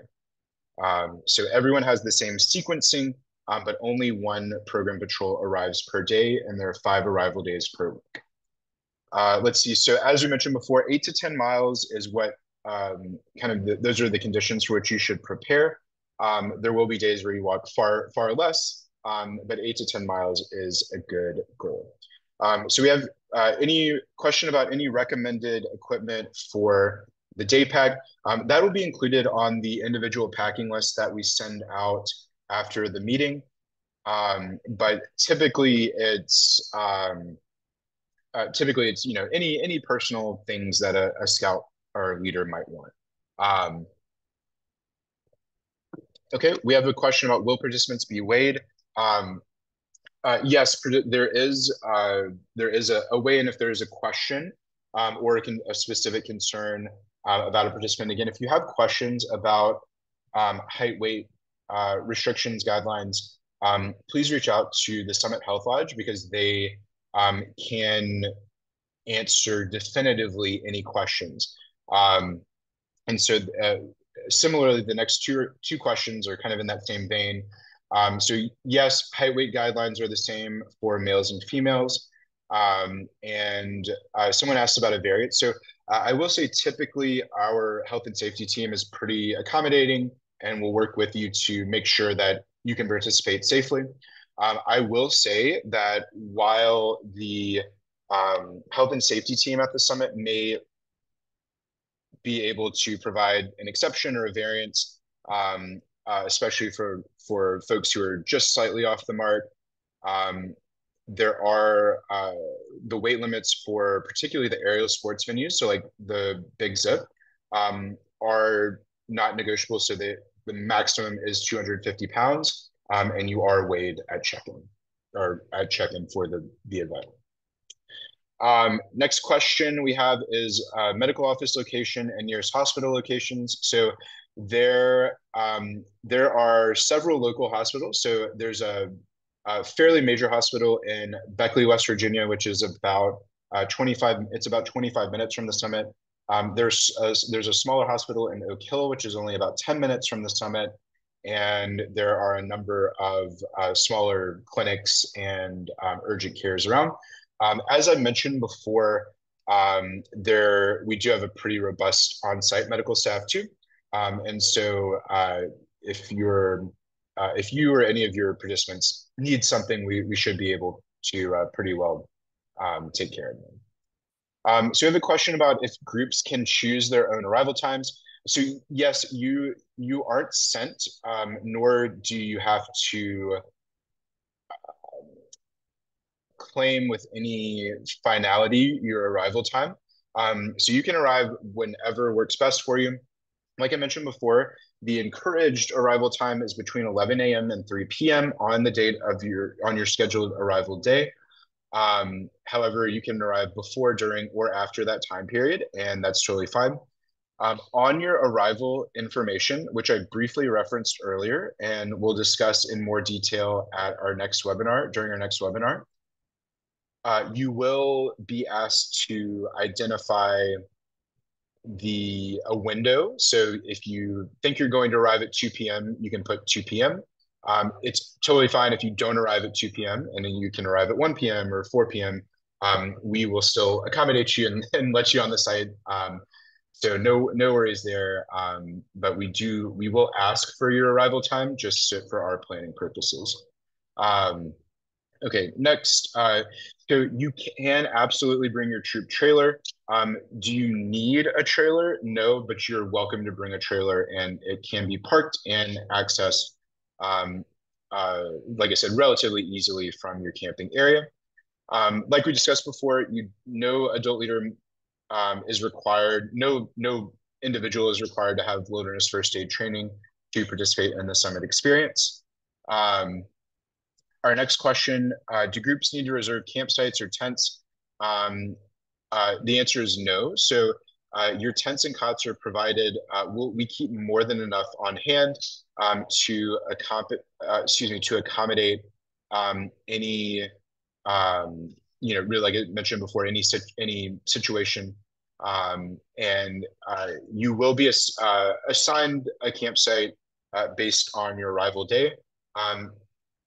So everyone has the same sequencing, but only 1 program patrol arrives per day, and there are 5 arrival days per week. Let's see. So as we mentioned before, 8 to 10 miles is what those are the conditions for which you should prepare. There will be days where you walk far less, but 8 to 10 miles is a good goal. So we have any question about any recommended equipment for the day pack? That will be included on the individual packing list that we send out after the meeting. But typically it's any personal things that a scout or a leader might want. Okay, we have a question about, will participants be weighed? Yes, there is a way, and if there is a question or a specific concern about a participant, again, if you have questions about height, weight, restrictions, guidelines, please reach out to the Summit Health Lodge because they can answer definitively any questions. Similarly, the next two questions are kind of in that same vein. So yes, height, weight guidelines are the same for males and females. Someone asked about a variant. So I will say typically our health and safety team is pretty accommodating and will work with you to make sure that you can participate safely. I will say that while the health and safety team at the summit may be able to provide an exception or a variance, especially for folks who are just slightly off the mark. There are the weight limits for particularly the aerial sports venues, so like the Big Zip, are not negotiable. So the maximum is 250 pounds, and you are weighed at check-in for the event. Next question we have is medical office location and nearest hospital locations. So there are several local hospitals. So there's a fairly major hospital in Beckley, West Virginia, which is about 25 minutes from the summit. There's a smaller hospital in Oak Hill, which is only about 10 minutes from the summit, and there are a number of smaller clinics and urgent cares around. As I mentioned before, we do have a pretty robust on-site medical staff too, and so if if you or any of your participants need something, we should be able to pretty well take care of them. So we have a question about if groups can choose their own arrival times. So yes, you aren't sent, nor do you have to claim with any finality your arrival time. So you can arrive whenever works best for you. Like I mentioned before, the encouraged arrival time is between 11 a.m. and 3 p.m. on the date of your scheduled arrival day. However, you can arrive before, during, or after that time period, and that's totally fine. On your arrival information, which I briefly referenced earlier, and we'll discuss in more detail at our next webinar, during our next webinar, you will be asked to identify a window. So if you think you're going to arrive at 2 p.m., you can put 2 p.m. It's totally fine if you don't arrive at 2 p.m. and then you can arrive at 1 p.m. or 4 p.m. We will still accommodate you and let you on the site. So no worries there. But we will ask for your arrival time just for our planning purposes. Okay, next. So you can absolutely bring your troop trailer. Do you need a trailer? No, but you're welcome to bring a trailer, and it can be parked and accessed, like I said, relatively easily from your camping area. Like we discussed before, no adult leader is required. No individual is required to have wilderness first aid training to participate in the summit experience. Our next question, do groups need to reserve campsites or tents? The answer is no. So your tents and cots are provided. We keep more than enough on hand to accommodate any, really, like I mentioned before, any situation. And you will be assigned a campsite based on your arrival day.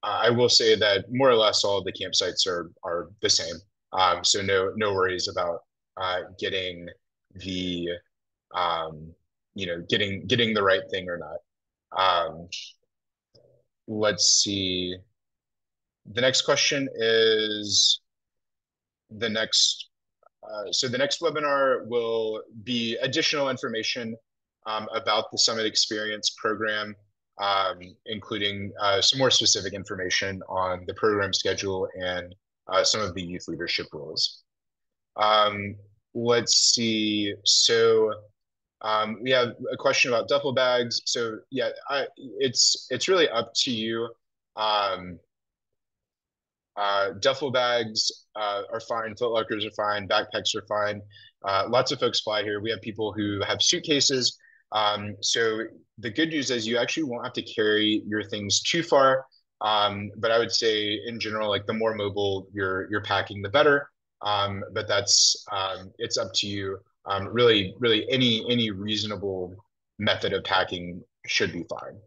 I will say that more or less all of the campsites are the same. So no worries about getting the getting the right thing or not. Let's see. The next question is the next. So the next webinar will be additional information about the Summit Experience program, including some more specific information on the program schedule and some of the youth leadership roles. Let's see. So we have a question about duffel bags. So yeah, it's really up to you. Duffel bags are fine, footlockers are fine, backpacks are fine. Lots of folks fly here. We have people who have suitcases. So the good news is you actually won't have to carry your things too far. But I would say in general, like the more mobile you're packing, the better. But it's up to you. Really, any reasonable method of packing should be fine.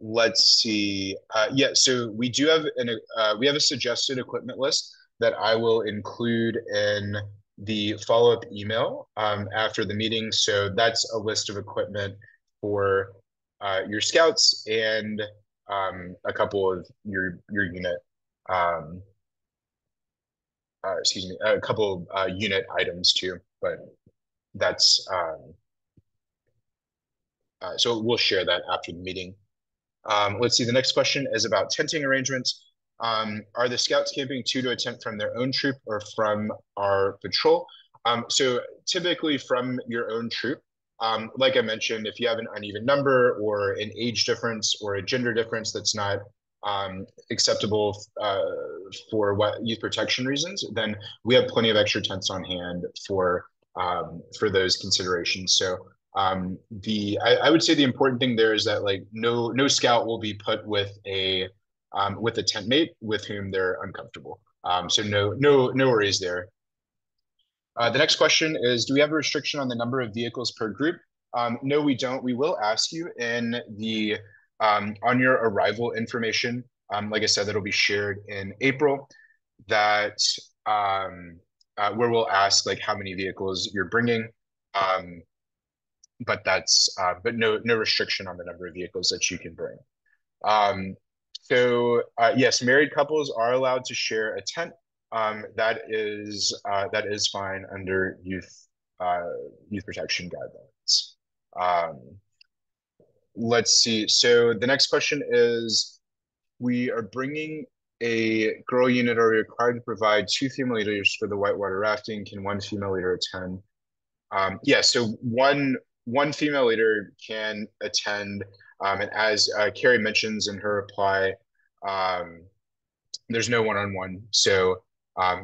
Let's see. Yeah, so we do have we have a suggested equipment list that I will include in the follow-up email after the meeting. So that's a list of equipment for your scouts and a couple of your unit. Excuse me, a couple of unit items too. But that's so we'll share that after the meeting. Let's see, the next question is about tenting arrangements. Are the scouts camping to a tent from their own troop or from our patrol? So typically from your own troop. Like I mentioned, if you have an uneven number or an age difference or a gender difference that's not acceptable for youth protection reasons, then we have plenty of extra tents on hand for those considerations. So I would say the important thing there is that like no scout will be put with a tent mate with whom they're uncomfortable. So no worries there. The next question is, do we have a restriction on the number of vehicles per group? No, we don't. We will ask you in the on your arrival information. Like I said, that'll be shared in April. That um, where we'll ask like how many vehicles you're bringing. Um, but no restriction on the number of vehicles that you can bring. Um, yes, married couples are allowed to share a tent. That is fine under uh, youth protection guidelines. Um, let's see. So the next question is, we are bringing a girl unit. Are we required to provide two female leaders for the whitewater rafting? Can one female leader attend? Yeah, so one female leader can attend, and as Carrie mentions in her reply, um, there's no one-on-one. So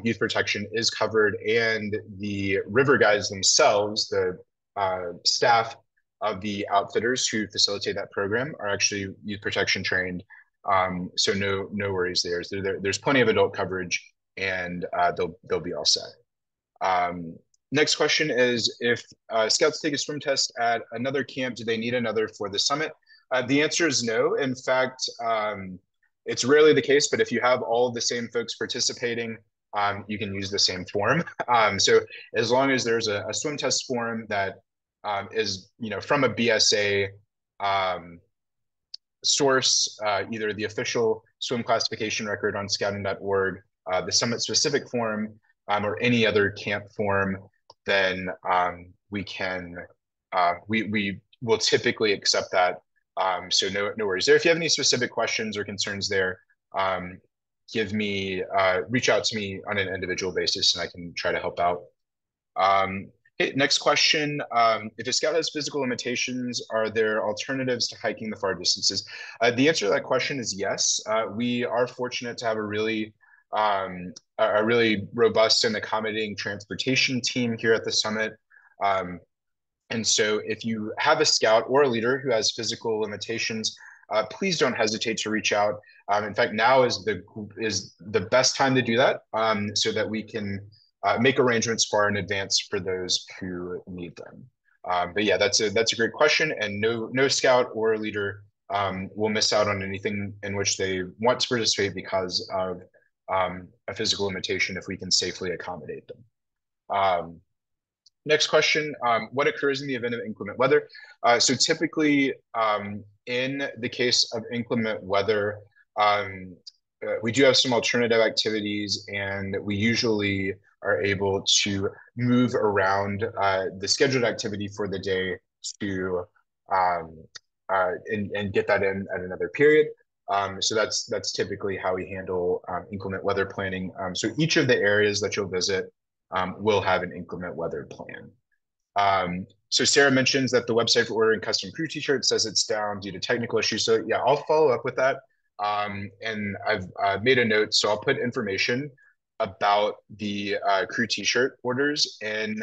youth protection is covered, and the river guides themselves, the staff of the outfitters who facilitate that program, are actually youth protection trained. So no worries there. There's plenty of adult coverage, and they'll be all set. Um, Next question is, if scouts take a swim test at another camp, do they need another for the summit? The answer is no. In fact, it's rarely the case, but if you have all of the same folks participating, you can use the same form. So as long as there's a swim test form that is, from a BSA source, either the official swim classification record on scouting.org, the summit specific form, or any other camp form, then we will typically accept that. So no worries there. If you have any specific questions or concerns there, reach out to me on an individual basis, and I can try to help out. Okay, next question. If a scout has physical limitations, are there alternatives to hiking the far distances? The answer to that question is yes. We are fortunate to have a really robust and accommodating transportation team here at the summit. And so if you have a scout or a leader who has physical limitations, please don't hesitate to reach out. In fact, now is the best time to do that, so that we can make arrangements far in advance for those who need them. But yeah, that's a great question, and no scout or leader will miss out on anything in which they want to participate because of a physical limitation if we can safely accommodate them. Next question, what occurs in the event of inclement weather? So typically, in the case of inclement weather, we do have some alternative activities, and we usually are able to move around the scheduled activity for the day to and get that in at another period. So that's typically how we handle inclement weather planning. So each of the areas that you'll visit will have an inclement weather plan. So Sarah mentions that the website for ordering custom crew t-shirts says it's down due to technical issues. So yeah, I'll follow up with that. And I've made a note, so I'll put information about the crew t-shirt orders in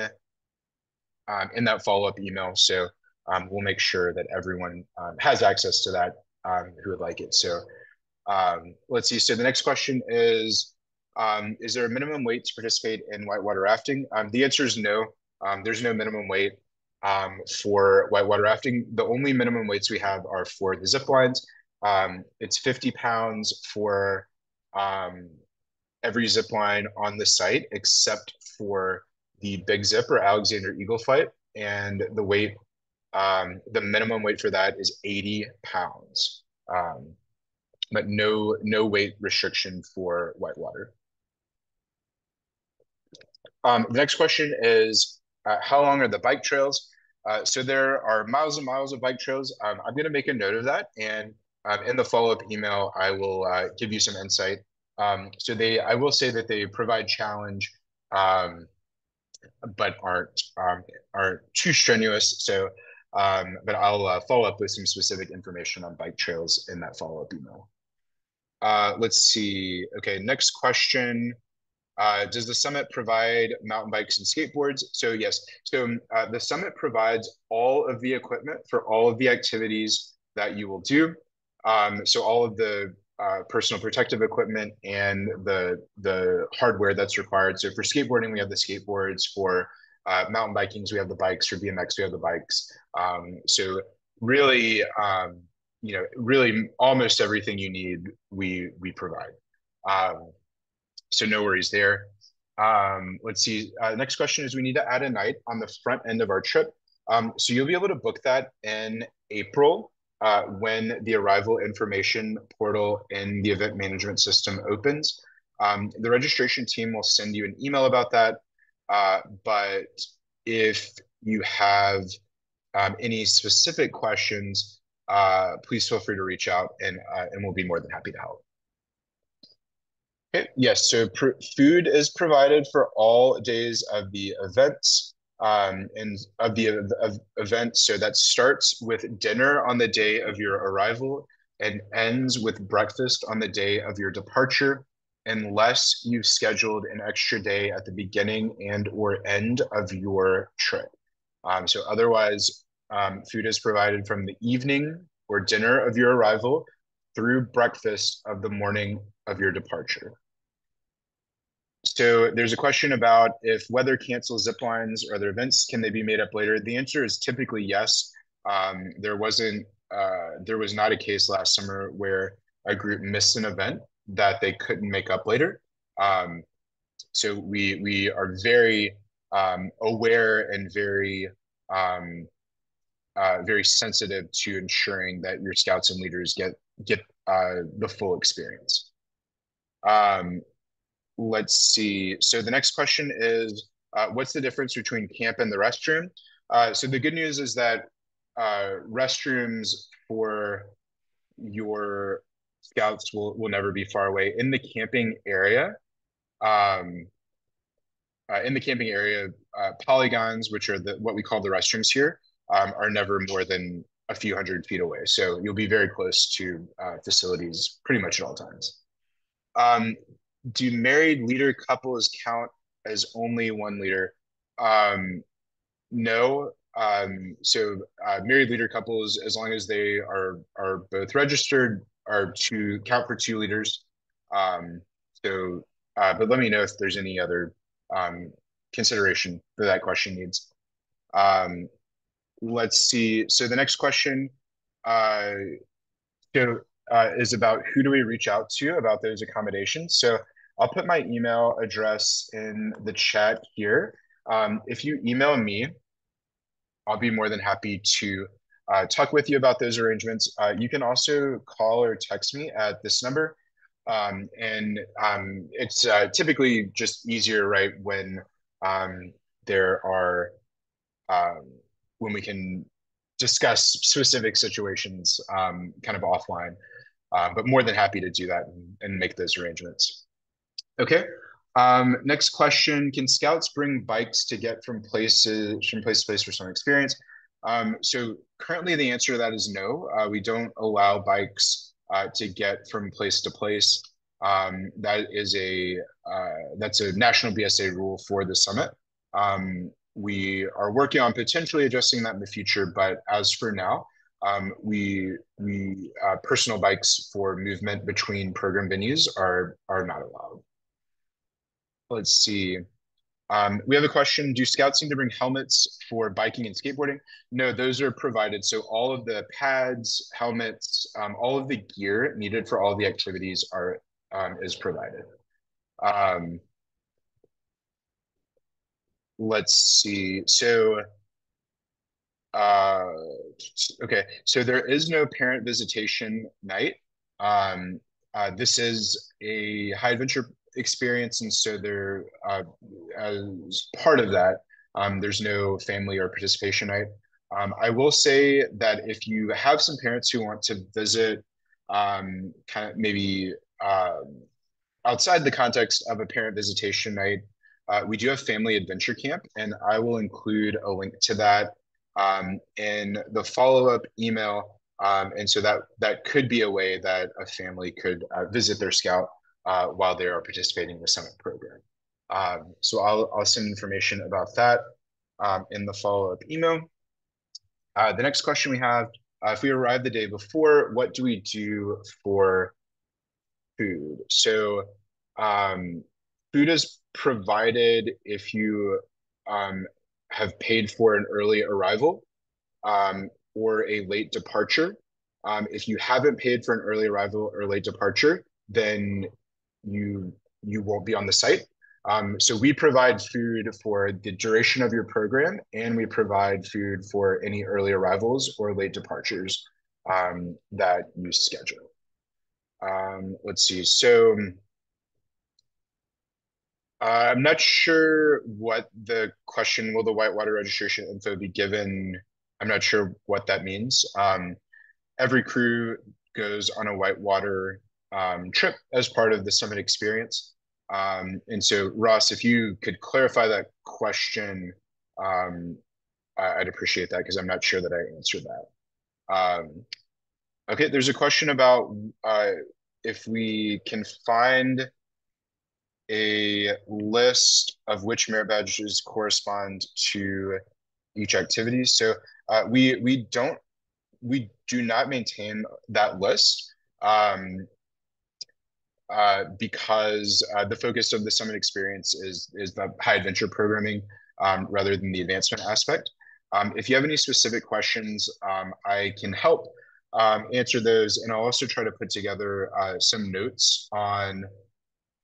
that follow-up email. So we'll make sure that everyone has access to that who would like it. So let's see. So the next question is there a minimum weight to participate in whitewater rafting? The answer is no. There's no minimum weight for whitewater rafting. The only minimum weights we have are for the zip lines. It's 50 pounds for every zip line on the site, except for the Big Zip or Alexander Eagle Flight. And the minimum weight for that is 80 pounds. But no weight restriction for whitewater. The next question is, how long are the bike trails? So there are miles and miles of bike trails. I'm going to make a note of that, and in the follow-up email, I will give you some insight. I will say that they provide challenge, but aren't too strenuous. So, but I'll follow up with some specific information on bike trails in that follow-up email. Let's see. Okay, next question. Does the summit provide mountain bikes and skateboards? So yes. So the summit provides all of the equipment for all of the activities that you will do. So all of the personal protective equipment and the hardware that's required. So for skateboarding, we have the skateboards. For mountain bikings, we have the bikes. For BMX, we have the bikes. So really, really almost everything you need, we provide. Um, so no worries there. Let's see. Next question is we need to add a night on the front end of our trip. So you'll be able to book that in April when the arrival information portal in the event management system opens. The registration team will send you an email about that. But if you have any specific questions, please feel free to reach out and we'll be more than happy to help. Okay. Yes, so food is provided for all days of the events and of the event. So that starts with dinner on the day of your arrival and ends with breakfast on the day of your departure, unless you've scheduled an extra day at the beginning and or end of your trip. So otherwise, food is provided from the evening or dinner of your arrival through breakfast of the morning of your departure. So there's a question about if weather cancels zip lines or other events, can they be made up later? The answer is typically yes. There was not a case last summer where a group missed an event that they couldn't make up later. So we are very aware and very sensitive to ensuring that your scouts and leaders get the full experience. Let's see. So the next question is, what's the difference between camp and the restroom? So the good news is that restrooms for your scouts will never be far away. Um, in the camping area, polygons, which are what we call the restrooms here, are never more than a few 100 feet away. So you'll be very close to facilities pretty much at all times. Um, do married leader couples count as only one leader? No. So married leader couples, as long as they are both registered, are to count for two leaders. Um, but let me know if there's any other consideration that question needs. Um, let's see. So the next question, uh, so is about who do we reach out to about those accommodations. So I'll put my email address in the chat here. If you email me, I'll be more than happy to talk with you about those arrangements. You can also call or text me at this number. And it's typically just easier, right, um, there are um, when we can discuss specific situations kind of offline. But more than happy to do that and make those arrangements. Okay. Next question: can scouts bring bikes to get from place to place for some experience? So currently, the answer to that is no. We don't allow bikes to get from place to place. That's a national BSA rule for the summit. We are working on potentially adjusting that in the future, but as for now, we personal bikes for movement between program venues are not allowed. Let's see. We have a question. Do scouts need to bring helmets for biking and skateboarding? No, those are provided. So all of the pads, helmets, all of the gear needed for all the activities is provided. Let's see. Uh, okay, so there is no parent visitation night. This is a high adventure experience, and so as part of that, there's no family or participation night. I will say that if you have some parents who want to visit, kind of maybe outside the context of a parent visitation night, we do have family adventure camp, and I will include a link to that in the follow-up email. And so that could be a way that a family could visit their scout while they are participating in the summit program. So I'll send information about that in the follow-up email. The next question we have, if we arrive the day before, what do we do for food. So, um, food is provided if you um, have paid for an early arrival or a late departure. If you haven't paid for an early arrival or late departure, then you you won't be on the site. So we provide food for the duration of your program, and we provide food for any early arrivals or late departures that you schedule. Let's see. So I'm not sure what the question, will the whitewater registration info be given? I'm not sure what that means. Every crew goes on a whitewater trip as part of the summit experience. And so, Ross, if you could clarify that question, um, I'd appreciate that because I'm not sure that I answered that. Okay, there's a question about if we can find a list of which merit badges correspond to each activity. So we do not maintain that list because the focus of the summit experience is the high adventure programming rather than the advancement aspect. If you have any specific questions, I can help answer those, and I'll also try to put together some notes on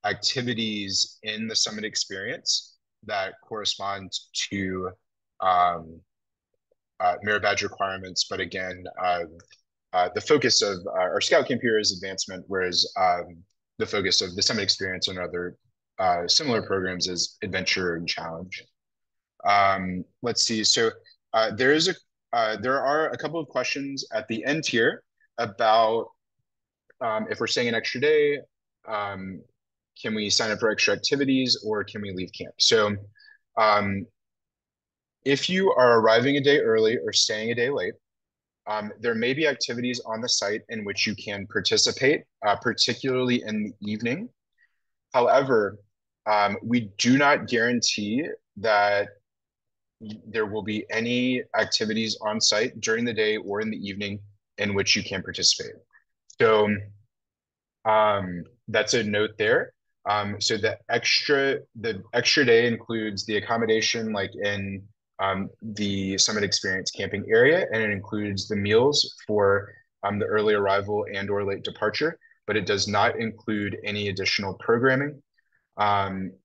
activities in the summit experience that correspond to merit badge requirements. But again, the focus of our scout camp here is advancement, whereas the focus of the summit experience and other similar programs is adventure and challenge. Let's see. So there are a couple of questions at the end here about if we're staying an extra day, um, can we sign up for extra activities or can we leave camp? So um, if you are arriving a day early or staying a day late, there may be activities on the site in which you can participate, particularly in the evening. However, we do not guarantee that there will be any activities on site during the day or in the evening in which you can participate. So that's a note there. So the extra day includes the accommodation, like in the Summit Experience camping area, and it includes the meals for the early arrival and or late departure, but it does not include any additional programming.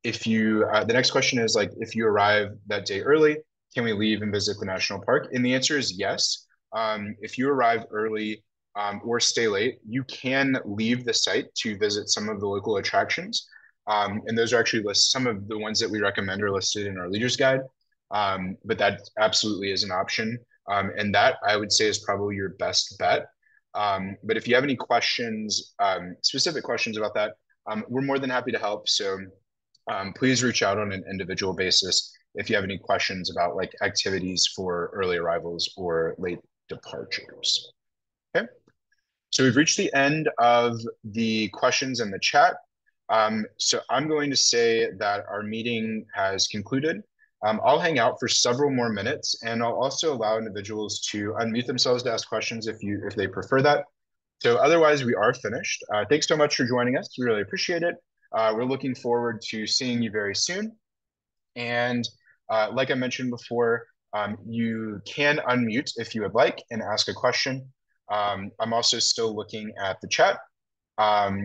If you, the next question is like, if you arrive that day early, can we leave and visit the national park? And the answer is yes. If you arrive early or stay late, you can leave the site to visit some of the local attractions. And those are actually some of the ones that we recommend are listed in our leader's guide. But that absolutely is an option. And that I would say is probably your best bet. But if you have any questions, specific questions about that, we're more than happy to help. So please reach out on an individual basis if you have any questions about like activities for early arrivals or late departures. Okay. So we've reached the end of the questions in the chat. So I'm going to say that our meeting has concluded. I'll hang out for several more minutes, and I'll also allow individuals to unmute themselves to ask questions if they prefer that. So otherwise, we are finished. Thanks so much for joining us. We really appreciate it. We're looking forward to seeing you very soon. And like I mentioned before, you can unmute if you would like and ask a question. I'm also still looking at the chat.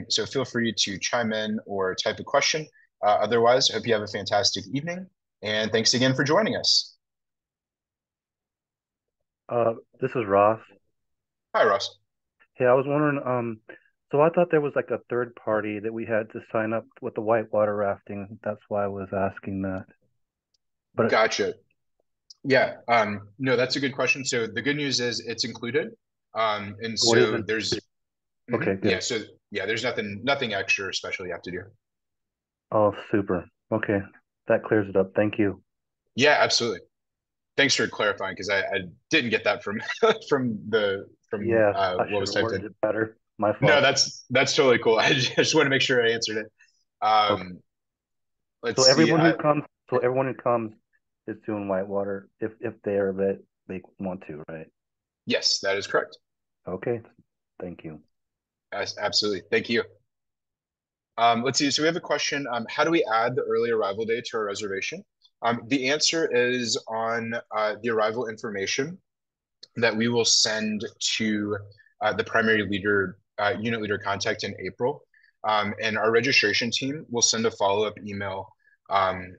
So feel free to chime in or type a question. Otherwise, I hope you have a fantastic evening. And thanks again for joining us. This is Ross. Hi, Ross. Hey, I was wondering, so I thought there was like a third party that we had to sign up with the whitewater rafting. That's why I was asking that. But Gotcha. Yeah, no, that's a good question. So the good news is it's included. And what is so it? there's, Okay, yeah, good. so yeah, there's nothing extra or special you have to do. Oh, super. Okay, that clears it up. Thank you. Yeah, absolutely. Thanks for clarifying because I didn't get that from from Yeah, I what should was have typed worded in. it better. My No, fault. that's totally cool. I just want to make sure I answered it. Okay. Let's So see. everyone who comes is doing whitewater if they want to, right? Yes, that is correct. Okay. Thank you. Yes, absolutely. Thank you. Let's see. So we have a question. How do we add the early arrival day to our reservation? The answer is on the arrival information that we will send to the primary leader, unit leader contact in April. And our registration team will send a follow-up email um,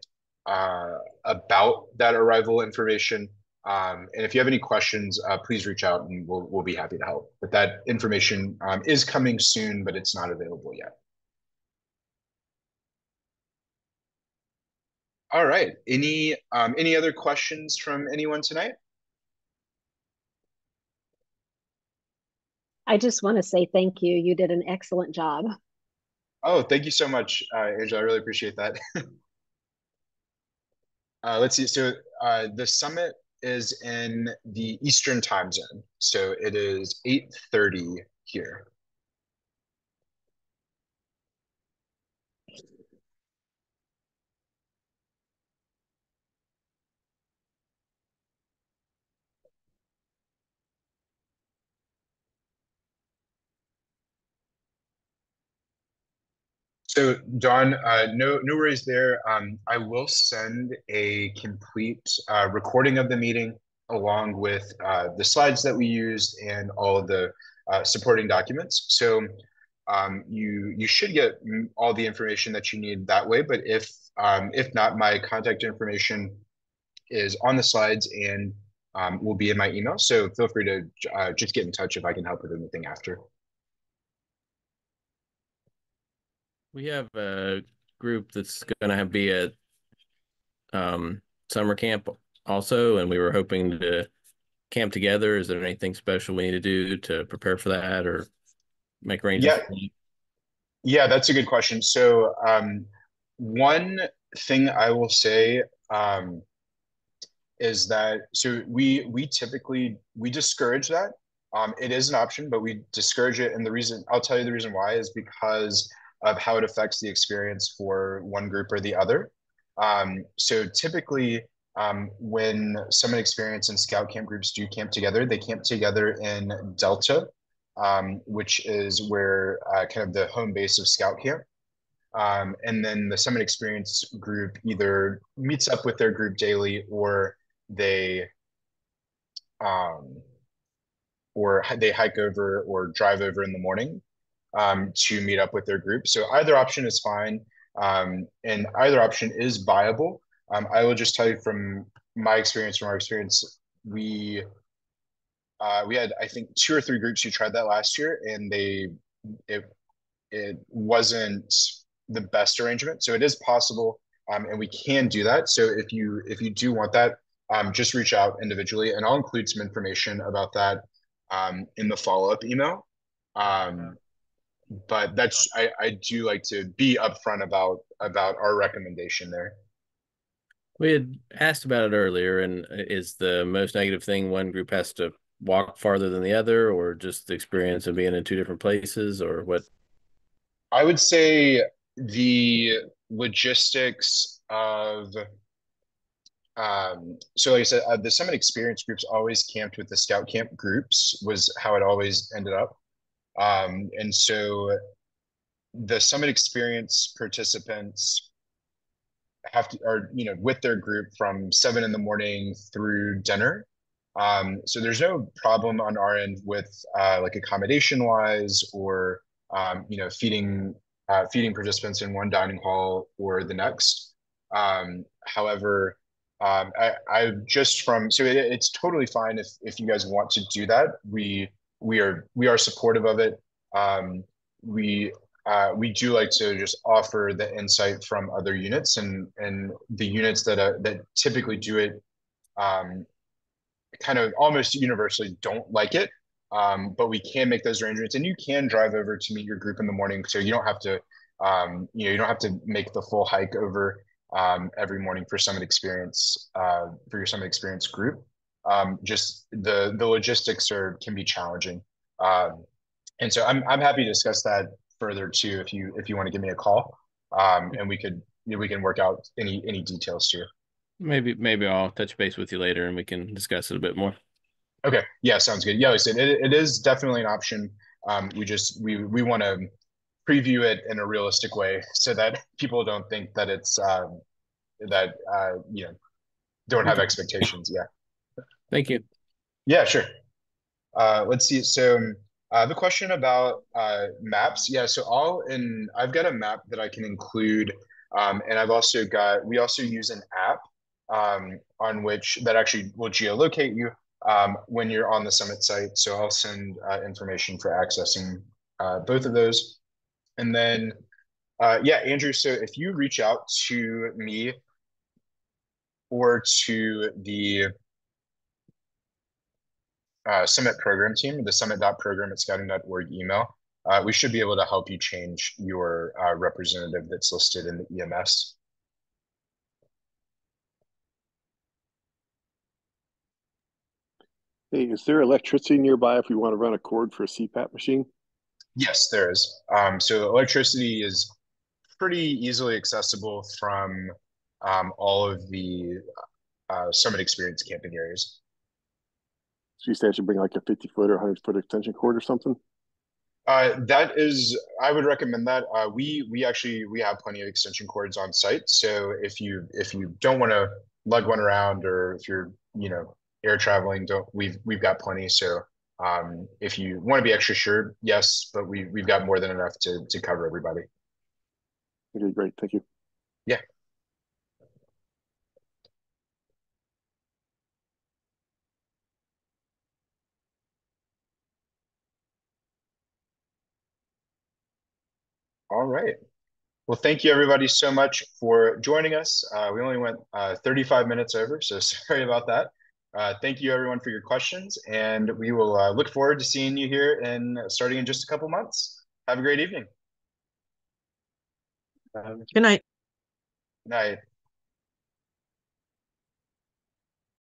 about that arrival information. And if you have any questions, please reach out and we'll be happy to help. But that information is coming soon, but it's not available yet. All right. Any other questions from anyone tonight? I just want to say thank you. You did an excellent job. Oh, thank you so much, Angela. I really appreciate that. Let's see. So the summit is in the Eastern time zone. So it is 8:30 here. So Don, no worries there. I will send a complete recording of the meeting along with the slides that we used and all of the supporting documents. So you should get all the information that you need that way. But if not, my contact information is on the slides and will be in my email. So feel free to just get in touch if I can help with anything after. We have a group that's going to be at summer camp also, and we were hoping to camp together. Is there anything special we need to do to prepare for that or make arrangements Yeah, for that? yeah, that's a good question. So one thing I will say is that we typically we discourage that. It is an option, but we discourage it, and the reason I'll tell you the reason why is because of how it affects the experience for one group or the other. So typically, when Summit Experience and Scout Camp groups do camp together, they camp together in Delta, which is where kind of the home base of Scout Camp. And then the Summit Experience group either meets up with their group daily they um, or they hike over or drive over in the morning to meet up with their group. So either option is fine, and either option is viable. I will just tell you from our experience, we had I think two or three groups who tried that last year, and it it wasn't the best arrangement. So it is possible, and we can do that. So if you do want that, just reach out individually, and I'll include some information about that in the follow-up email. Um, but I do like to be upfront about our recommendation there. We had asked about it earlier, and is the most negative thing one group has to walk farther than the other, or just the experience of being in two different places, or what? I would say the logistics of so like I said, the Summit Experience groups always camped with the Scout Camp groups was how it always ended up. And so the Summit Experience participants have to are with their group from 7 in the morning through dinner. So there's no problem on our end with like accommodation wise or feeding participants in one dining hall or the next. However, I just from so it's totally fine if you guys want to do that. We are supportive of it. Um, we do like to just offer the insight from other units and the units that typically do it um, kind of almost universally don't like it. But we can make those arrangements, and you can drive over to meet your group in the morning, so you don't have to you don't have to make the full hike over every morning for Summit Experience for your Summit Experience group. Just the logistics can be challenging. And so I'm happy to discuss that further too if you want to give me a call, and we can work out any details too. Maybe I'll touch base with you later, and we can discuss it a bit more. Okay, yeah, sounds good. Yeah, like I said, it is definitely an option. We want to preview it in a realistic way so that people don't think that it's that don't have expectations. Yeah. Thank you. Yeah, sure. Let's see. So the question about maps. Yeah, so I've got a map that I can include, and we also use an app on which that actually will geolocate you when you're on the summit site. So I'll send information for accessing both of those. And then, yeah, Andrew, so if you reach out to me or to the Summit program team, the summit.program@scouting.org email, we should be able to help you change your representative that's listed in the EMS. Hey, is there electricity nearby if we want to run a cord for a CPAP machine? Yes, there is. So electricity is pretty easily accessible from all of the Summit Experience camping areas. So you say I should bring like a 50-foot or 100-foot extension cord or something? I would recommend that. We have plenty of extension cords on site. So if you don't want to lug one around, or if you're air traveling, we've got plenty. So if you want to be extra sure, yes, but we've got more than enough to cover everybody. Okay, great. Thank you. Yeah. All right. Well, thank you everybody so much for joining us. We only went 35 minutes over, so sorry about that. Thank you everyone for your questions, and we will look forward to seeing you here starting in just a couple months. Have a great evening. Good night. Night.